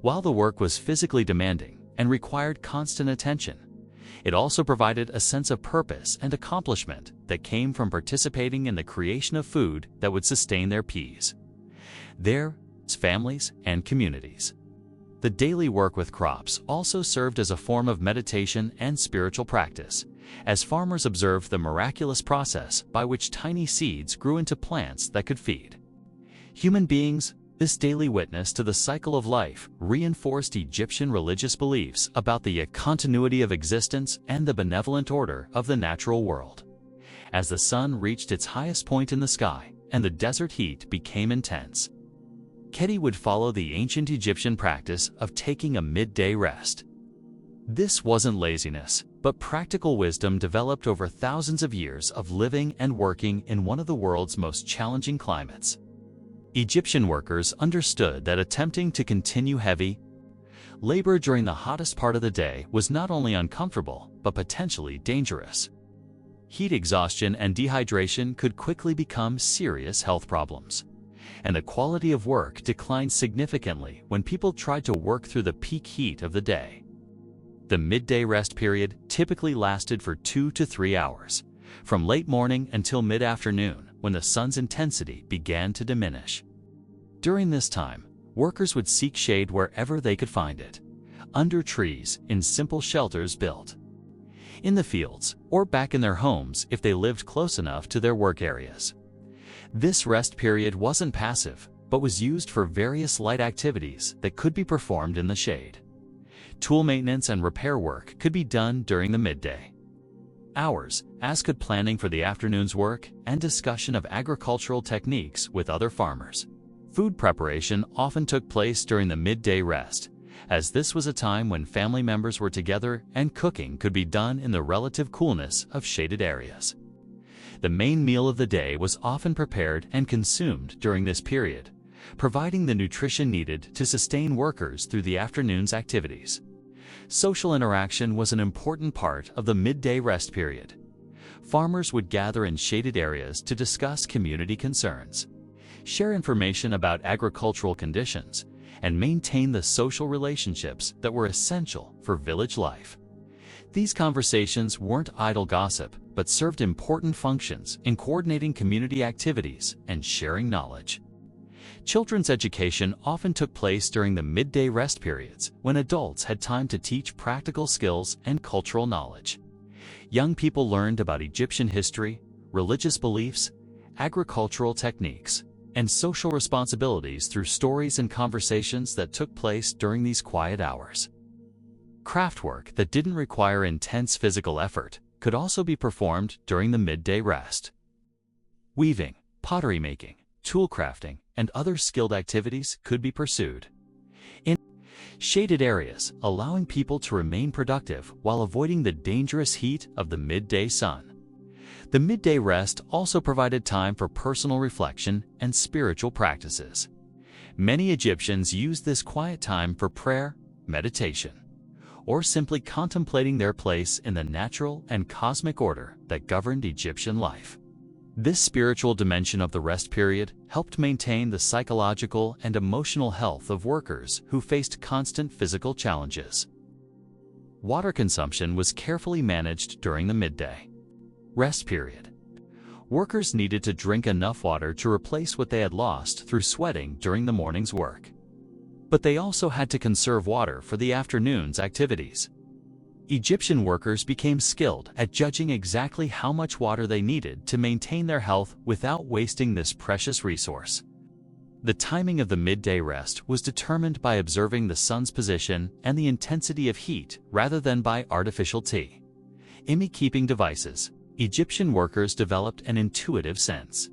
A: While the work was physically demanding and required constant attention, it also provided a sense of purpose and accomplishment that came from participating in the creation of food that would sustain their their families, and communities. The daily work with crops also served as a form of meditation and spiritual practice, as farmers observed the miraculous process by which tiny seeds grew into plants that could feed human beings. This daily witness to the cycle of life reinforced Egyptian religious beliefs about the continuity of existence and the benevolent order of the natural world. As the sun reached its highest point in the sky and the desert heat became intense, Kheti would follow the ancient Egyptian practice of taking a midday rest. This wasn't laziness, but practical wisdom developed over thousands of years of living and working in one of the world's most challenging climates. Egyptian workers understood that attempting to continue heavy labor during the hottest part of the day was not only uncomfortable, but potentially dangerous. Heat exhaustion and dehydration could quickly become serious health problems, and the quality of work declined significantly when people tried to work through the peak heat of the day. The midday rest period typically lasted for 2 to 3 hours, from late morning until mid-afternoon, when the sun's intensity began to diminish. During this time, workers would seek shade wherever they could find it, under trees, in simple shelters built in the fields, or back in their homes if they lived close enough to their work areas. This rest period wasn't passive, but was used for various light activities that could be performed in the shade. Tool maintenance and repair work could be done during the midday hours, as could planning for the afternoon's work and discussion of agricultural techniques with other farmers. Food preparation often took place during the midday rest, as this was a time when family members were together and cooking could be done in the relative coolness of shaded areas. The main meal of the day was often prepared and consumed during this period, providing the nutrition needed to sustain workers through the afternoon's activities. Social interaction was an important part of the midday rest period. Farmers would gather in shaded areas to discuss community concerns, share information about agricultural conditions, and maintain the social relationships that were essential for village life. These conversations weren't idle gossip, but served important functions in coordinating community activities and sharing knowledge. Children's education often took place during the midday rest periods, when adults had time to teach practical skills and cultural knowledge. Young people learned about Egyptian history, religious beliefs, agricultural techniques, and social responsibilities through stories and conversations that took place during these quiet hours. Craftwork that didn't require intense physical effort could also be performed during the midday rest. Weaving, pottery making, tool crafting, and other skilled activities could be pursued in shaded areas, allowing people to remain productive while avoiding the dangerous heat of the midday sun. The midday rest also provided time for personal reflection and spiritual practices. Many Egyptians used this quiet time for prayer, meditation, or simply contemplating their place in the natural and cosmic order that governed Egyptian life. This spiritual dimension of the rest period helped maintain the psychological and emotional health of workers who faced constant physical challenges. Water consumption was carefully managed during the midday rest period. Workers needed to drink enough water to replace what they had lost through sweating during the morning's work. But they also had to conserve water for the afternoon's activities. Egyptian workers became skilled at judging exactly how much water they needed to maintain their health without wasting this precious resource. The timing of the midday rest was determined by observing the sun's position and the intensity of heat rather than by artificial time-keeping devices. Egyptian workers developed an intuitive sense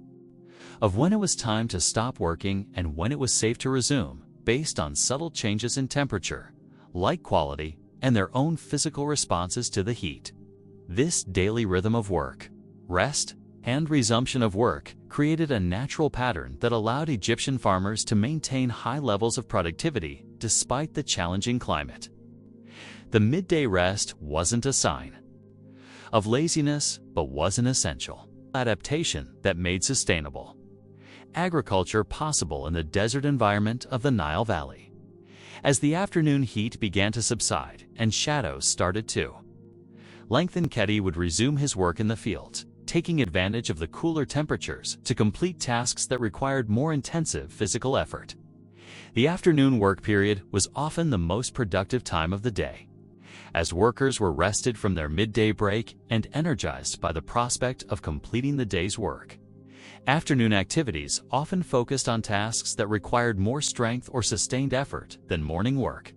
A: of when it was time to stop working and when it was safe to resume, based on subtle changes in temperature, light quality, and their own physical responses to the heat. This daily rhythm of work, rest, and resumption of work created a natural pattern that allowed Egyptian farmers to maintain high levels of productivity despite the challenging climate. The midday rest wasn't a sign of laziness, but was an essential adaptation that made sustainable agriculture possible in the desert environment of the Nile Valley. As the afternoon heat began to subside and shadows started to lengthen, Kheti would resume his work in the fields, taking advantage of the cooler temperatures to complete tasks that required more intensive physical effort. The afternoon work period was often the most productive time of the day, as workers were rested from their midday break and energized by the prospect of completing the day's work. Afternoon activities often focused on tasks that required more strength or sustained effort than morning work.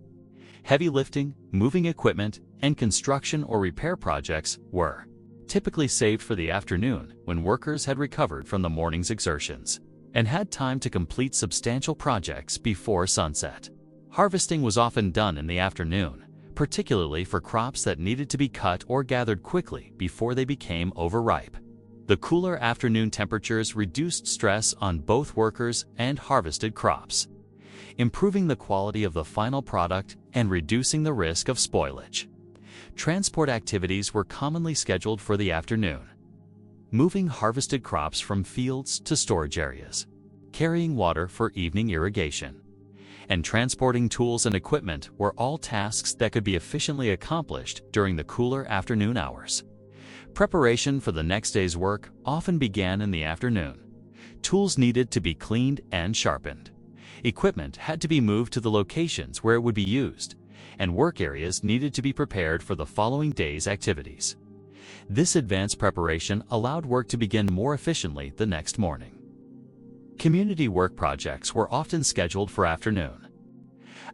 A: Heavy lifting, moving equipment, and construction or repair projects were typically saved for the afternoon, when workers had recovered from the morning's exertions and had time to complete substantial projects before sunset. Harvesting was often done in the afternoon, particularly for crops that needed to be cut or gathered quickly before they became overripe. The cooler afternoon temperatures reduced stress on both workers and harvested crops, improving the quality of the final product and reducing the risk of spoilage. Transport activities were commonly scheduled for the afternoon, moving harvested crops from fields to storage areas, carrying water for evening irrigation, and transporting tools and equipment were all tasks that could be efficiently accomplished during the cooler afternoon hours. Preparation for the next day's work often began in the afternoon. Tools needed to be cleaned and sharpened. Equipment had to be moved to the locations where it would be used, and work areas needed to be prepared for the following day's activities. This advanced preparation allowed work to begin more efficiently the next morning. Community work projects were often scheduled for afternoon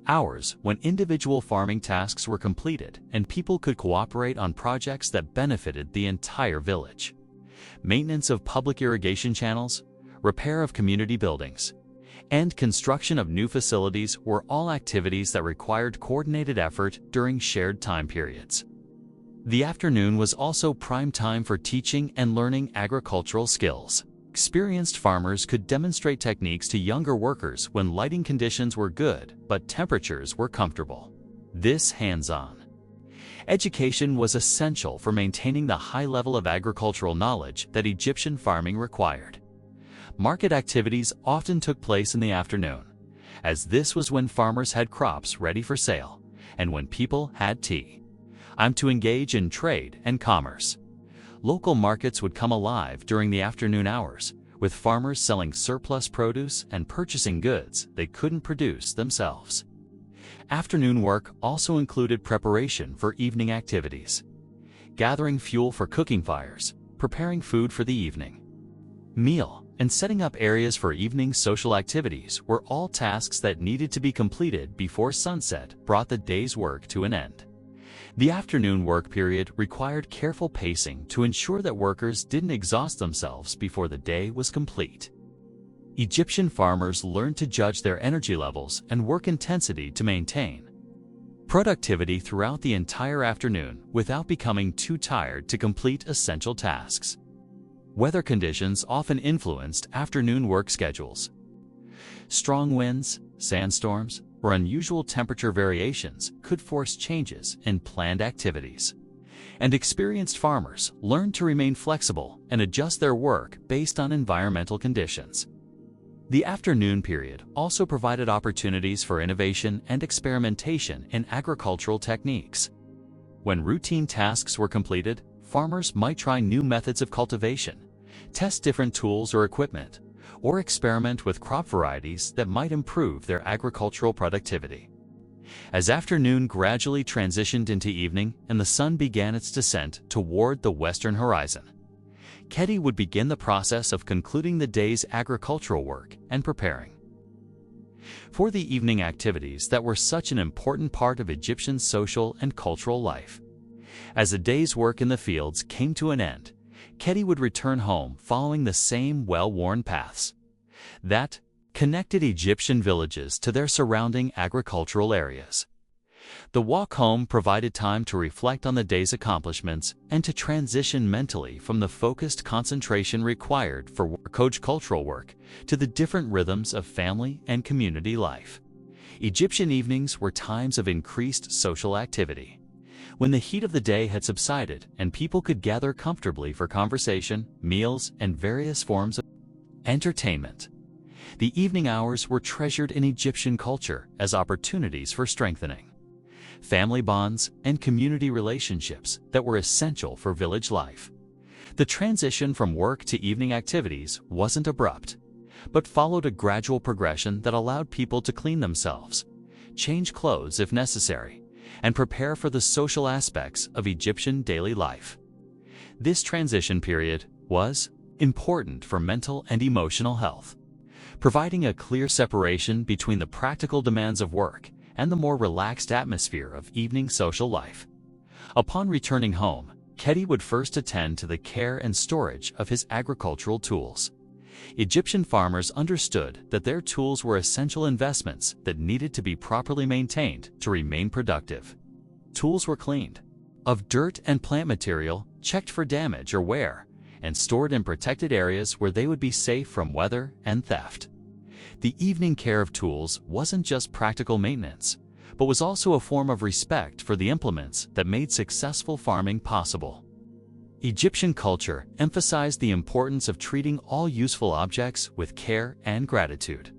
A: hours when individual farming tasks were completed and people could cooperate on projects that benefited the entire village. Maintenance of public irrigation channels, repair of community buildings, and construction of new facilities were all activities that required coordinated effort during shared time periods. The afternoon was also prime time for teaching and learning agricultural skills. Experienced farmers could demonstrate techniques to younger workers when lighting conditions were good but temperatures were comfortable. This hands-on education was essential for maintaining the high level of agricultural knowledge that Egyptian farming required. Market activities often took place in the afternoon, as this was when farmers had crops ready for sale and when people had time to engage in trade and commerce. Local markets would come alive during the afternoon hours, with farmers selling surplus produce and purchasing goods they couldn't produce themselves. Afternoon work also included preparation for evening activities, gathering fuel for cooking fires, preparing food for the evening meal, and setting up areas for evening social activities were all tasks that needed to be completed before sunset brought the day's work to an end. The afternoon work period required careful pacing to ensure that workers didn't exhaust themselves before the day was complete. Egyptian farmers learned to judge their energy levels and work intensity to maintain productivity throughout the entire afternoon without becoming too tired to complete essential tasks. Weather conditions often influenced afternoon work schedules. Strong winds, sandstorms, or unusual temperature variations could force changes in planned activities. And experienced farmers learned to remain flexible and adjust their work based on environmental conditions. The afternoon period also provided opportunities for innovation and experimentation in agricultural techniques. When routine tasks were completed, farmers might try new methods of cultivation, test different tools or equipment, or experiment with crop varieties that might improve their agricultural productivity. As afternoon gradually transitioned into evening and the sun began its descent toward the western horizon, Kheti would begin the process of concluding the day's agricultural work and preparing for the evening activities that were such an important part of Egyptian social and cultural life. As the day's work in the fields came to an end, Kheti would return home following the same well-worn paths that connected Egyptian villages to their surrounding agricultural areas. The walk home provided time to reflect on the day's accomplishments and to transition mentally from the focused concentration required for agricultural work to the different rhythms of family and community life. Egyptian evenings were times of increased social activity, when the heat of the day had subsided and people could gather comfortably for conversation, meals, and various forms of entertainment. The evening hours were treasured in Egyptian culture as opportunities for strengthening family bonds and community relationships that were essential for village life. The transition from work to evening activities wasn't abrupt, but followed a gradual progression that allowed people to clean themselves, change clothes if necessary, and prepare for the social aspects of Egyptian daily life. This transition period was important for mental and emotional health, providing a clear separation between the practical demands of work and the more relaxed atmosphere of evening social life. Upon returning home, Kheti would first attend to the care and storage of his agricultural tools. Egyptian farmers understood that their tools were essential investments that needed to be properly maintained to remain productive. Tools were cleaned of dirt and plant material, checked for damage or wear, and stored in protected areas where they would be safe from weather and theft. The evening care of tools wasn't just practical maintenance, but was also a form of respect for the implements that made successful farming possible. Egyptian culture emphasized the importance of treating all useful objects with care and gratitude,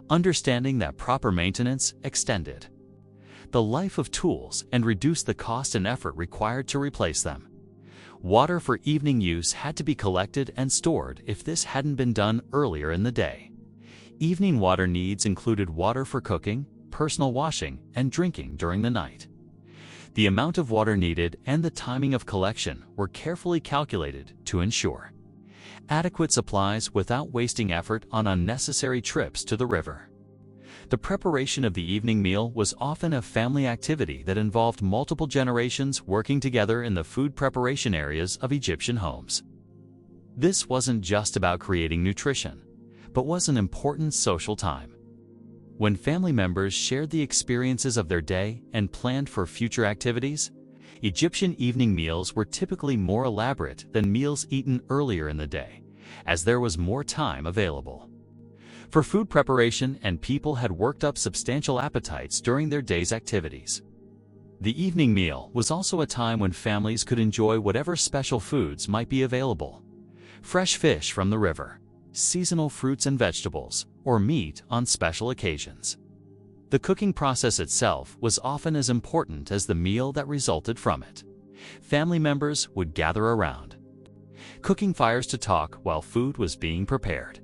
A: understanding that proper maintenance extended the life of tools and reduced the cost and effort required to replace them. Water for evening use had to be collected and stored if this hadn't been done earlier in the day. Evening water needs included water for cooking, personal washing, and drinking during the night. The amount of water needed and the timing of collection were carefully calculated to ensure adequate supplies without wasting effort on unnecessary trips to the river. The preparation of the evening meal was often a family activity that involved multiple generations working together in the food preparation areas of Egyptian homes. This wasn't just about creating nutrition, but was an important social time. When family members shared the experiences of their day and planned for future activities, Egyptian evening meals were typically more elaborate than meals eaten earlier in the day, as there was more time available for food preparation and people had worked up substantial appetites during their day's activities. The evening meal was also a time when families could enjoy whatever special foods might be available: fresh fish from the river, seasonal fruits and vegetables, or meat on special occasions. The cooking process itself was often as important as the meal that resulted from it. Family members would gather around cooking fires to talk while food was being prepared,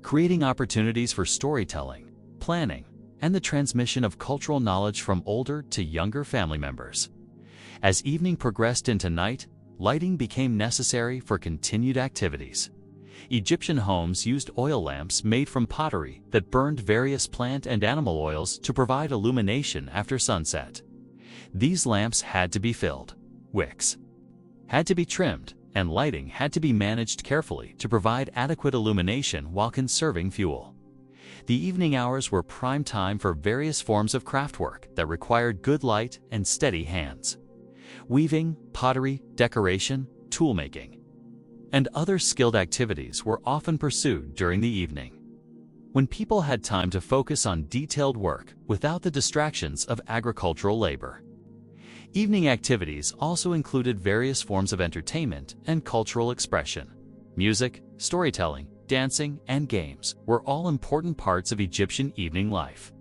A: creating opportunities for storytelling, planning, and the transmission of cultural knowledge from older to younger family members. As evening progressed into night, lighting became necessary for continued activities. Egyptian homes used oil lamps made from pottery that burned various plant and animal oils to provide illumination after sunset. These lamps had to be filled, wicks had to be trimmed, and lighting had to be managed carefully to provide adequate illumination while conserving fuel. The evening hours were prime time for various forms of craftwork that required good light and steady hands. Weaving, pottery, decoration, toolmaking, and other skilled activities were often pursued during the evening, when people had time to focus on detailed work without the distractions of agricultural labor. Evening activities also included various forms of entertainment and cultural expression. Music, storytelling, dancing, and games were all important parts of Egyptian evening life,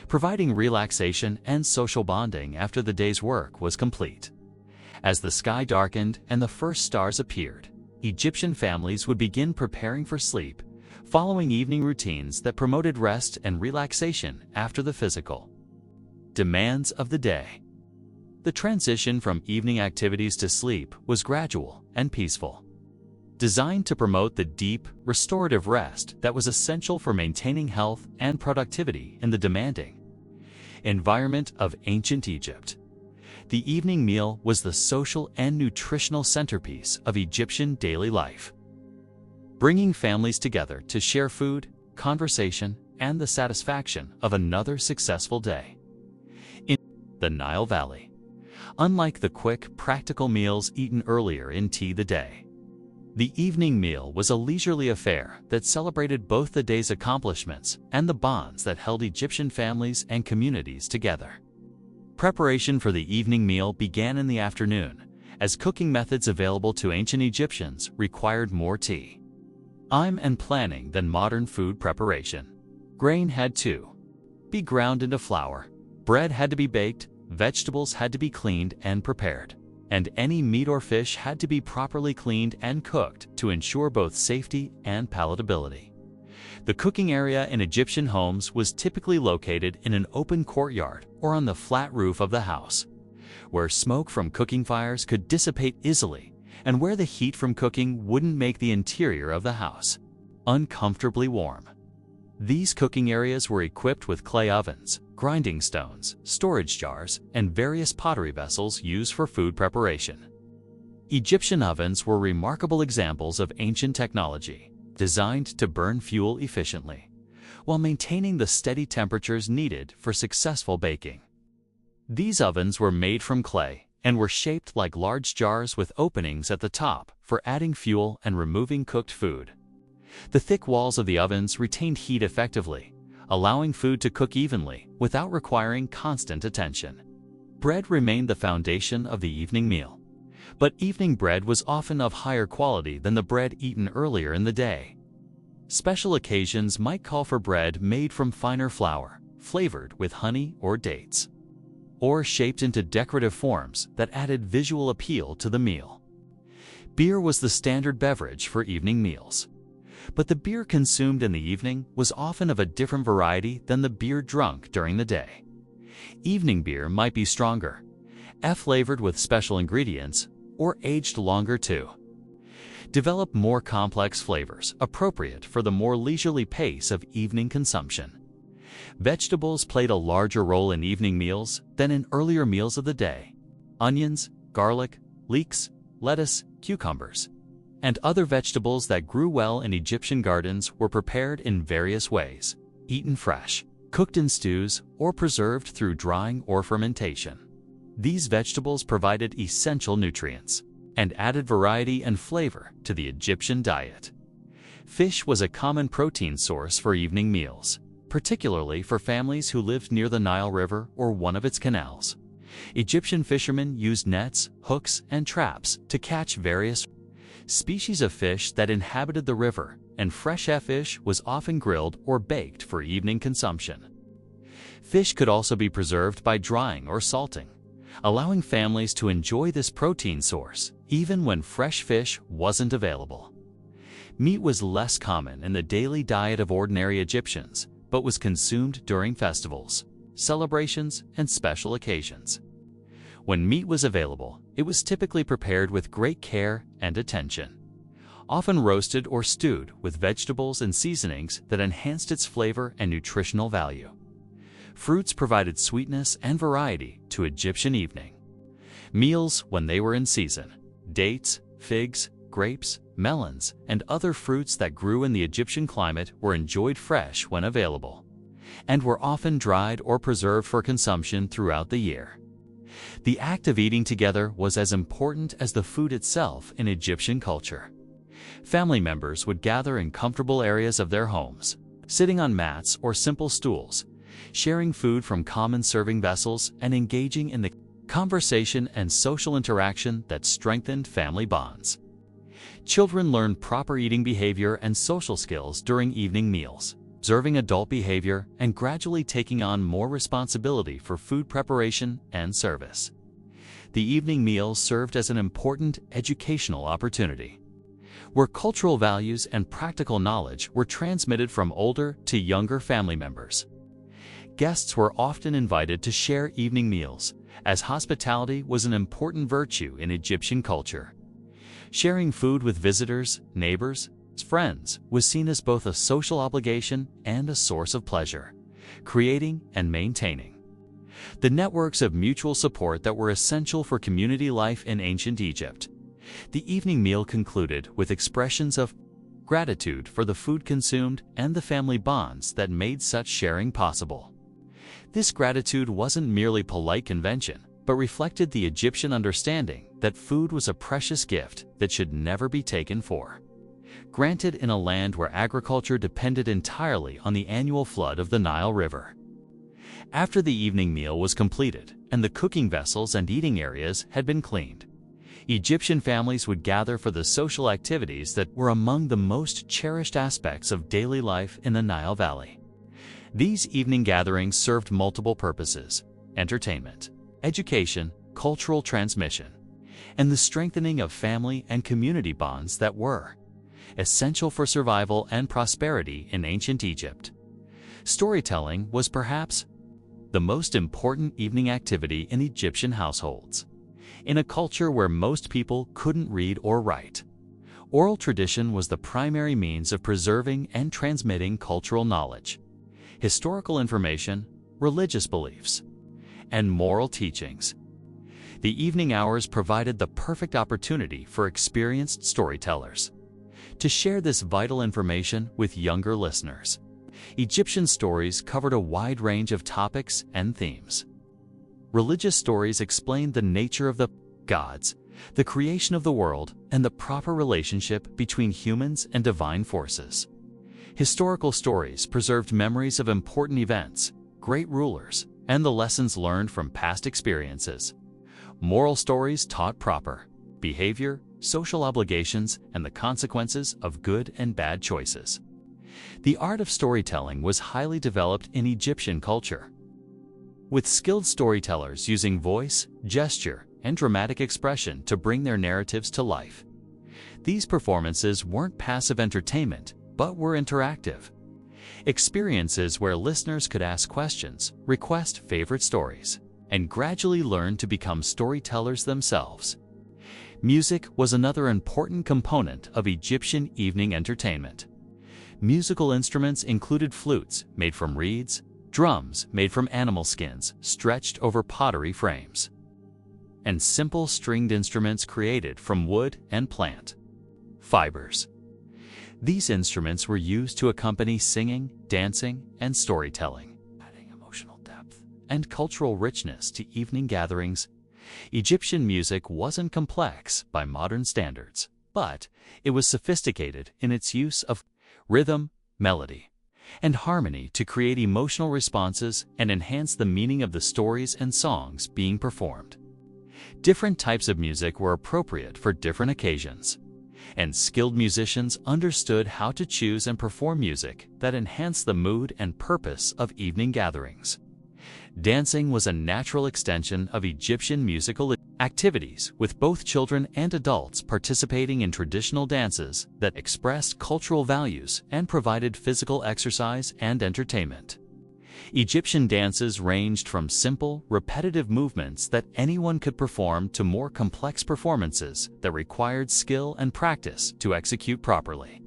A: providing relaxation and social bonding after the day's work was complete. As the sky darkened and the first stars appeared, Egyptian families would begin preparing for sleep, following evening routines that promoted rest and relaxation after the physical demands of the day. The transition from evening activities to sleep was gradual and peaceful, designed to promote the deep, restorative rest that was essential for maintaining health and productivity in the demanding environment of ancient Egypt. The evening meal was the social and nutritional centerpiece of Egyptian daily life, bringing families together to share food, conversation, and the satisfaction of another successful day. In the Nile Valley, unlike the quick, practical meals eaten earlier in the day, the evening meal was a leisurely affair that celebrated both the day's accomplishments and the bonds that held Egyptian families and communities together. Preparation for the evening meal began in the afternoon, as cooking methods available to ancient Egyptians required more time and planning than modern food preparation. Grain had to be ground into flour, bread had to be baked, vegetables had to be cleaned and prepared, and any meat or fish had to be properly cleaned and cooked to ensure both safety and palatability. The cooking area in Egyptian homes was typically located in an open courtyard or on the flat roof of the house, where smoke from cooking fires could dissipate easily and where the heat from cooking wouldn't make the interior of the house uncomfortably warm. These cooking areas were equipped with clay ovens, grinding stones, storage jars, and various pottery vessels used for food preparation. Egyptian ovens were remarkable examples of ancient technology, designed to burn fuel efficiently, while maintaining the steady temperatures needed for successful baking. These ovens were made from clay and were shaped like large jars with openings at the top for adding fuel and removing cooked food. The thick walls of the ovens retained heat effectively, allowing food to cook evenly without requiring constant attention. Bread remained the foundation of the evening meal, But evening bread was often of higher quality than the bread eaten earlier in the day. Special occasions might call for bread made from finer flour, flavored with honey or dates, or shaped into decorative forms that added visual appeal to the meal. Beer was the standard beverage for evening meals. But the beer consumed in the evening was often of a different variety than the beer drunk during the day. Evening beer might be stronger, flavored with special ingredients, or aged longer too. Develop more complex flavors appropriate for the more leisurely pace of evening consumption. Vegetables played a larger role in evening meals than in earlier meals of the day. Onions, garlic, leeks, lettuce, cucumbers, and other vegetables that grew well in Egyptian gardens were prepared in various ways, eaten fresh, cooked in stews, or preserved through drying or fermentation. These vegetables provided essential nutrients and added variety and flavor to the Egyptian diet. Fish was a common protein source for evening meals, particularly for families who lived near the Nile River or one of its canals. Egyptian fishermen used nets, hooks, and traps to catch various species of fish that inhabited the river, and fresh fish was often grilled or baked for evening consumption. Fish could also be preserved by drying or salting, allowing families to enjoy this protein source even when fresh fish wasn't available. Meat was less common in the daily diet of ordinary Egyptians, but was consumed during festivals, celebrations, and special occasions. When meat was available, it was typically prepared with great care and attention, often roasted or stewed with vegetables and seasonings that enhanced its flavor and nutritional value. Fruits provided sweetness and variety to Egyptian evening meals when they were in season. Dates, figs, grapes, melons, and other fruits that grew in the Egyptian climate were enjoyed fresh when available, and were often dried or preserved for consumption throughout the year. The act of eating together was as important as the food itself in Egyptian culture. Family members would gather in comfortable areas of their homes, sitting on mats or simple stools, sharing food from common serving vessels and engaging in the conversation and social interaction that strengthened family bonds. Children learned proper eating behavior and social skills during evening meals, observing adult behavior and gradually taking on more responsibility for food preparation and service. The evening meals served as an important educational opportunity, where cultural values and practical knowledge were transmitted from older to younger family members. Guests were often invited to share evening meals, as hospitality was an important virtue in Egyptian culture. Sharing food with visitors, neighbors, friends was seen as both a social obligation and a source of pleasure, creating and maintaining the networks of mutual support that were essential for community life in ancient Egypt. The evening meal concluded with expressions of gratitude for the food consumed and the family bonds that made such sharing possible. This gratitude wasn't merely polite convention, but reflected the Egyptian understanding that food was a precious gift that should never be taken for granted in a land where agriculture depended entirely on the annual flood of the Nile River. After the evening meal was completed and the cooking vessels and eating areas had been cleaned, Egyptian families would gather for the social activities that were among the most cherished aspects of daily life in the Nile Valley. These evening gatherings served multiple purposes: entertainment, education, cultural transmission, and the strengthening of family and community bonds that were essential for survival and prosperity in ancient Egypt. Storytelling was perhaps the most important evening activity in Egyptian households. In a culture where most people couldn't read or write, oral tradition was the primary means of preserving and transmitting cultural knowledge, historical information, religious beliefs, and moral teachings. The evening hours provided the perfect opportunity for experienced storytellers to share this vital information with younger listeners. Egyptian stories covered a wide range of topics and themes. Religious stories explained the nature of the gods, the creation of the world, and the proper relationship between humans and divine forces. Historical stories preserved memories of important events, great rulers, and the lessons learned from past experiences. Moral stories taught proper behavior, social obligations, and the consequences of good and bad choices. The art of storytelling was highly developed in Egyptian culture, with skilled storytellers using voice, gesture, and dramatic expression to bring their narratives to life. These performances weren't passive entertainment, but were interactive experiences where listeners could ask questions, request favorite stories, and gradually learn to become storytellers themselves. Music was another important component of Egyptian evening entertainment. Musical instruments included flutes made from reeds, drums made from animal skins stretched over pottery frames, and simple stringed instruments created from wood and plant fibers. These instruments were used to accompany singing, dancing, and storytelling, adding emotional depth and cultural richness to evening gatherings. Egyptian music wasn't complex by modern standards, but it was sophisticated in its use of rhythm, melody, and harmony to create emotional responses and enhance the meaning of the stories and songs being performed. Different types of music were appropriate for different occasions, and skilled musicians understood how to choose and perform music that enhanced the mood and purpose of evening gatherings. Dancing was a natural extension of Egyptian musical activities, with both children and adults participating in traditional dances that expressed cultural values and provided physical exercise and entertainment. Egyptian dances ranged from simple, repetitive movements that anyone could perform to more complex performances that required skill and practice to execute properly.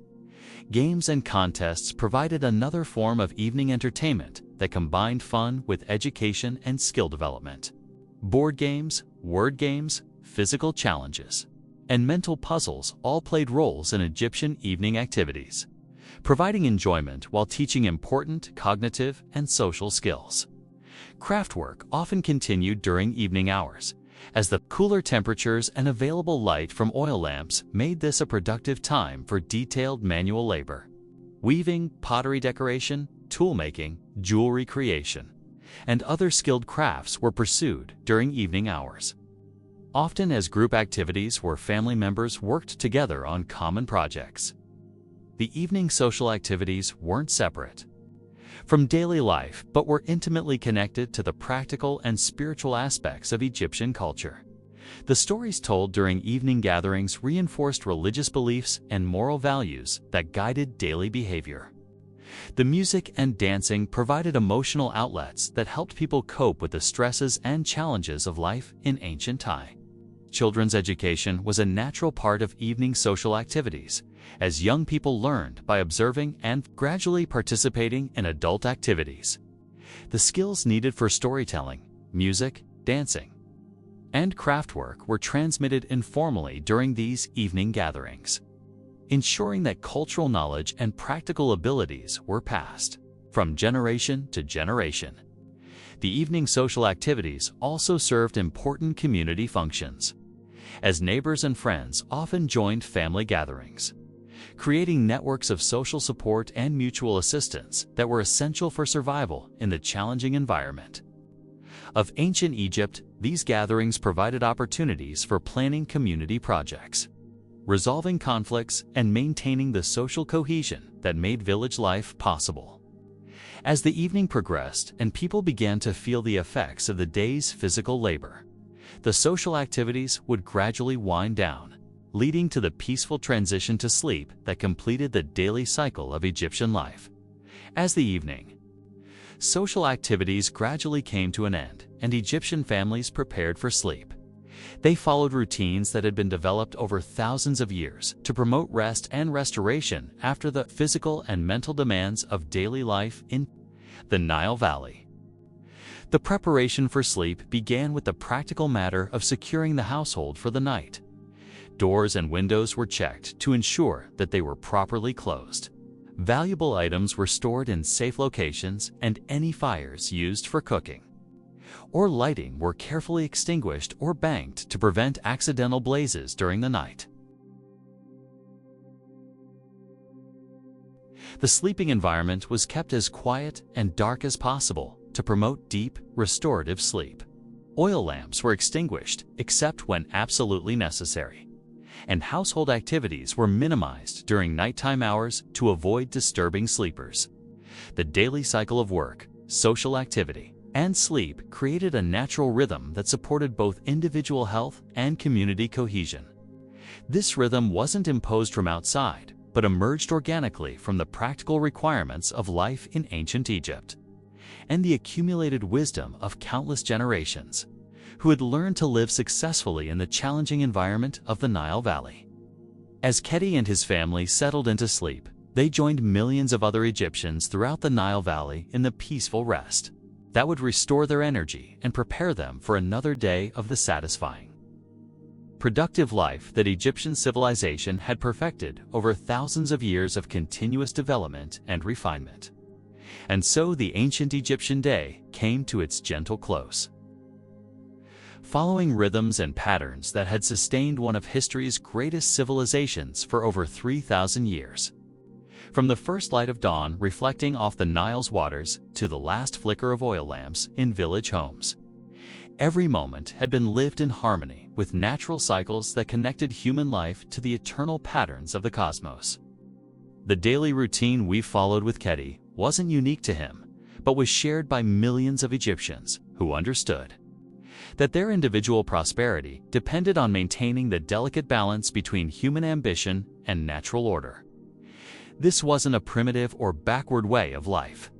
A: Games and contests provided another form of evening entertainment that combined fun with education and skill development. Board games, word games, physical challenges, and mental puzzles all played roles in Egyptian evening activities, providing enjoyment while teaching important cognitive and social skills. Craftwork often continued during evening hours, as the cooler temperatures and available light from oil lamps made this a productive time for detailed manual labor. Weaving, pottery decoration, toolmaking, jewelry creation, and other skilled crafts were pursued during evening hours, often as group activities where family members worked together on common projects. The evening social activities weren't separate from daily life but were intimately connected to the practical and spiritual aspects of Egyptian culture. The stories told during evening gatherings reinforced religious beliefs and moral values that guided daily behavior. The music and dancing provided emotional outlets that helped people cope with the stresses and challenges of life in ancient times. Children's education was a natural part of evening social activities, as young people learned by observing and gradually participating in adult activities. The skills needed for storytelling, music, dancing, and craftwork were transmitted informally during these evening gatherings, ensuring that cultural knowledge and practical abilities were passed from generation to generation. The evening social activities also served important community functions, as neighbors and friends often joined family gatherings, creating networks of social support and mutual assistance that were essential for survival in the challenging environment of ancient Egypt. These gatherings provided opportunities for planning community projects, resolving conflicts, and maintaining the social cohesion that made village life possible. As the evening progressed and people began to feel the effects of the day's physical labor, the social activities would gradually wind down, leading to the peaceful transition to sleep that completed the daily cycle of Egyptian life. As the evening social activities gradually came to an end and Egyptian families prepared for sleep, they followed routines that had been developed over thousands of years to promote rest and restoration after the physical and mental demands of daily life in the Nile Valley. The preparation for sleep began with the practical matter of securing the household for the night. Doors and windows were checked to ensure that they were properly closed. Valuable items were stored in safe locations, and any fires used for cooking or lighting were carefully extinguished or banked to prevent accidental blazes during the night. The sleeping environment was kept as quiet and dark as possible to promote deep, restorative sleep. Oil lamps were extinguished except when absolutely necessary, and household activities were minimized during nighttime hours to avoid disturbing sleepers. The daily cycle of work, social activity, and sleep created a natural rhythm that supported both individual health and community cohesion. This rhythm wasn't imposed from outside, but emerged organically from the practical requirements of life in ancient Egypt, and the accumulated wisdom of countless generations who had learned to live successfully in the challenging environment of the Nile Valley. As Kheti and his family settled into sleep, they joined millions of other Egyptians throughout the Nile Valley in the peaceful rest that would restore their energy and prepare them for another day of the satisfying, productive life that Egyptian civilization had perfected over thousands of years of continuous development and refinement. And so the ancient Egyptian day came to its gentle close. Following rhythms and patterns that had sustained one of history's greatest civilizations for over 3,000 years. From the first light of dawn reflecting off the Nile's waters to the last flicker of oil lamps in village homes, every moment had been lived in harmony with natural cycles that connected human life to the eternal patterns of the cosmos. The daily routine we followed with Kheti wasn't unique to him, but was shared by millions of Egyptians who understood that their individual prosperity depended on maintaining the delicate balance between human ambition and natural order. This wasn't a primitive or backward way of life,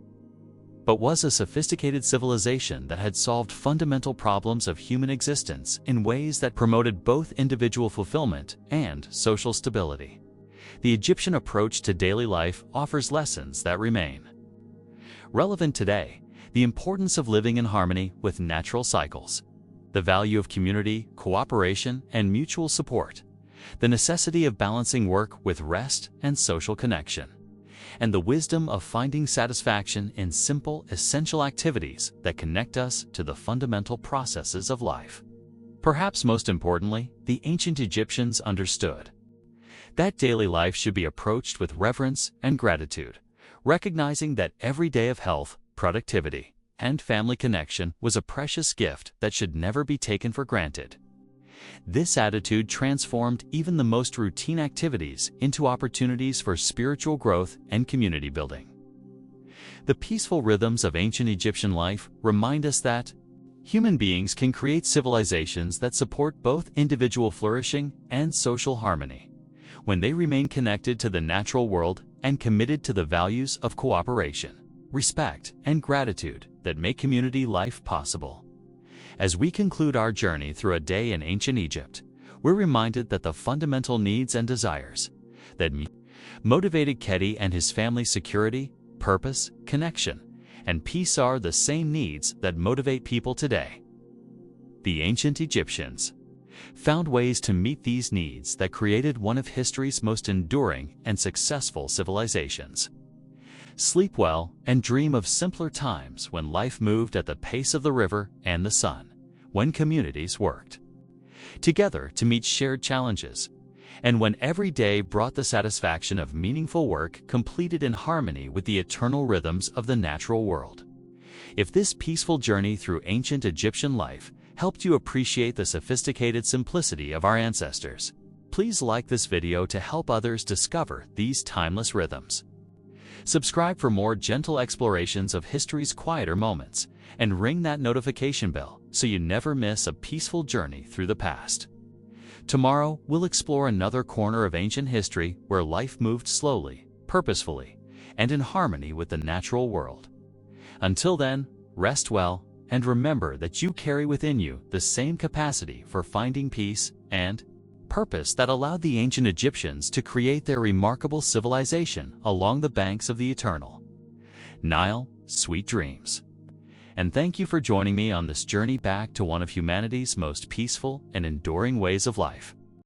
A: but was a sophisticated civilization that had solved fundamental problems of human existence in ways that promoted both individual fulfillment and social stability. The Egyptian approach to daily life offers lessons that remain relevant today: the importance of living in harmony with natural cycles, the value of community, cooperation, and mutual support, the necessity of balancing work with rest and social connection, and the wisdom of finding satisfaction in simple, essential activities that connect us to the fundamental processes of life. Perhaps most importantly, the ancient Egyptians understood that daily life should be approached with reverence and gratitude, recognizing that every day of health, productivity, and family connection was a precious gift that should never be taken for granted. This attitude transformed even the most routine activities into opportunities for spiritual growth and community building. The peaceful rhythms of ancient Egyptian life remind us that human beings can create civilizations that support both individual flourishing and social harmony when they remain connected to the natural world and committed to the values of cooperation, respect, and gratitude that make community life possible. As we conclude our journey through a day in ancient Egypt, we're reminded that the fundamental needs and desires that motivated Kheti and his family's security, purpose, connection, and peace are the same needs that motivate people today. The ancient Egyptians found ways to meet these needs that created one of history's most enduring and successful civilizations. Sleep well and dream of simpler times when life moved at the pace of the river and the sun, when communities worked together to meet shared challenges, and when every day brought the satisfaction of meaningful work completed in harmony with the eternal rhythms of the natural world. If this peaceful journey through ancient Egyptian life helped you appreciate the sophisticated simplicity of our ancestors, please like this video to help others discover these timeless rhythms. Subscribe for more gentle explorations of history's quieter moments, and ring that notification bell so you never miss a peaceful journey through the past. Tomorrow, we'll explore another corner of ancient history where life moved slowly, purposefully, and in harmony with the natural world. Until then, rest well, and remember that you carry within you the same capacity for finding peace and purpose that allowed the ancient Egyptians to create their remarkable civilization along the banks of the eternal Nile. Sweet dreams. And thank you for joining me on this journey back to one of humanity's most peaceful and enduring ways of life.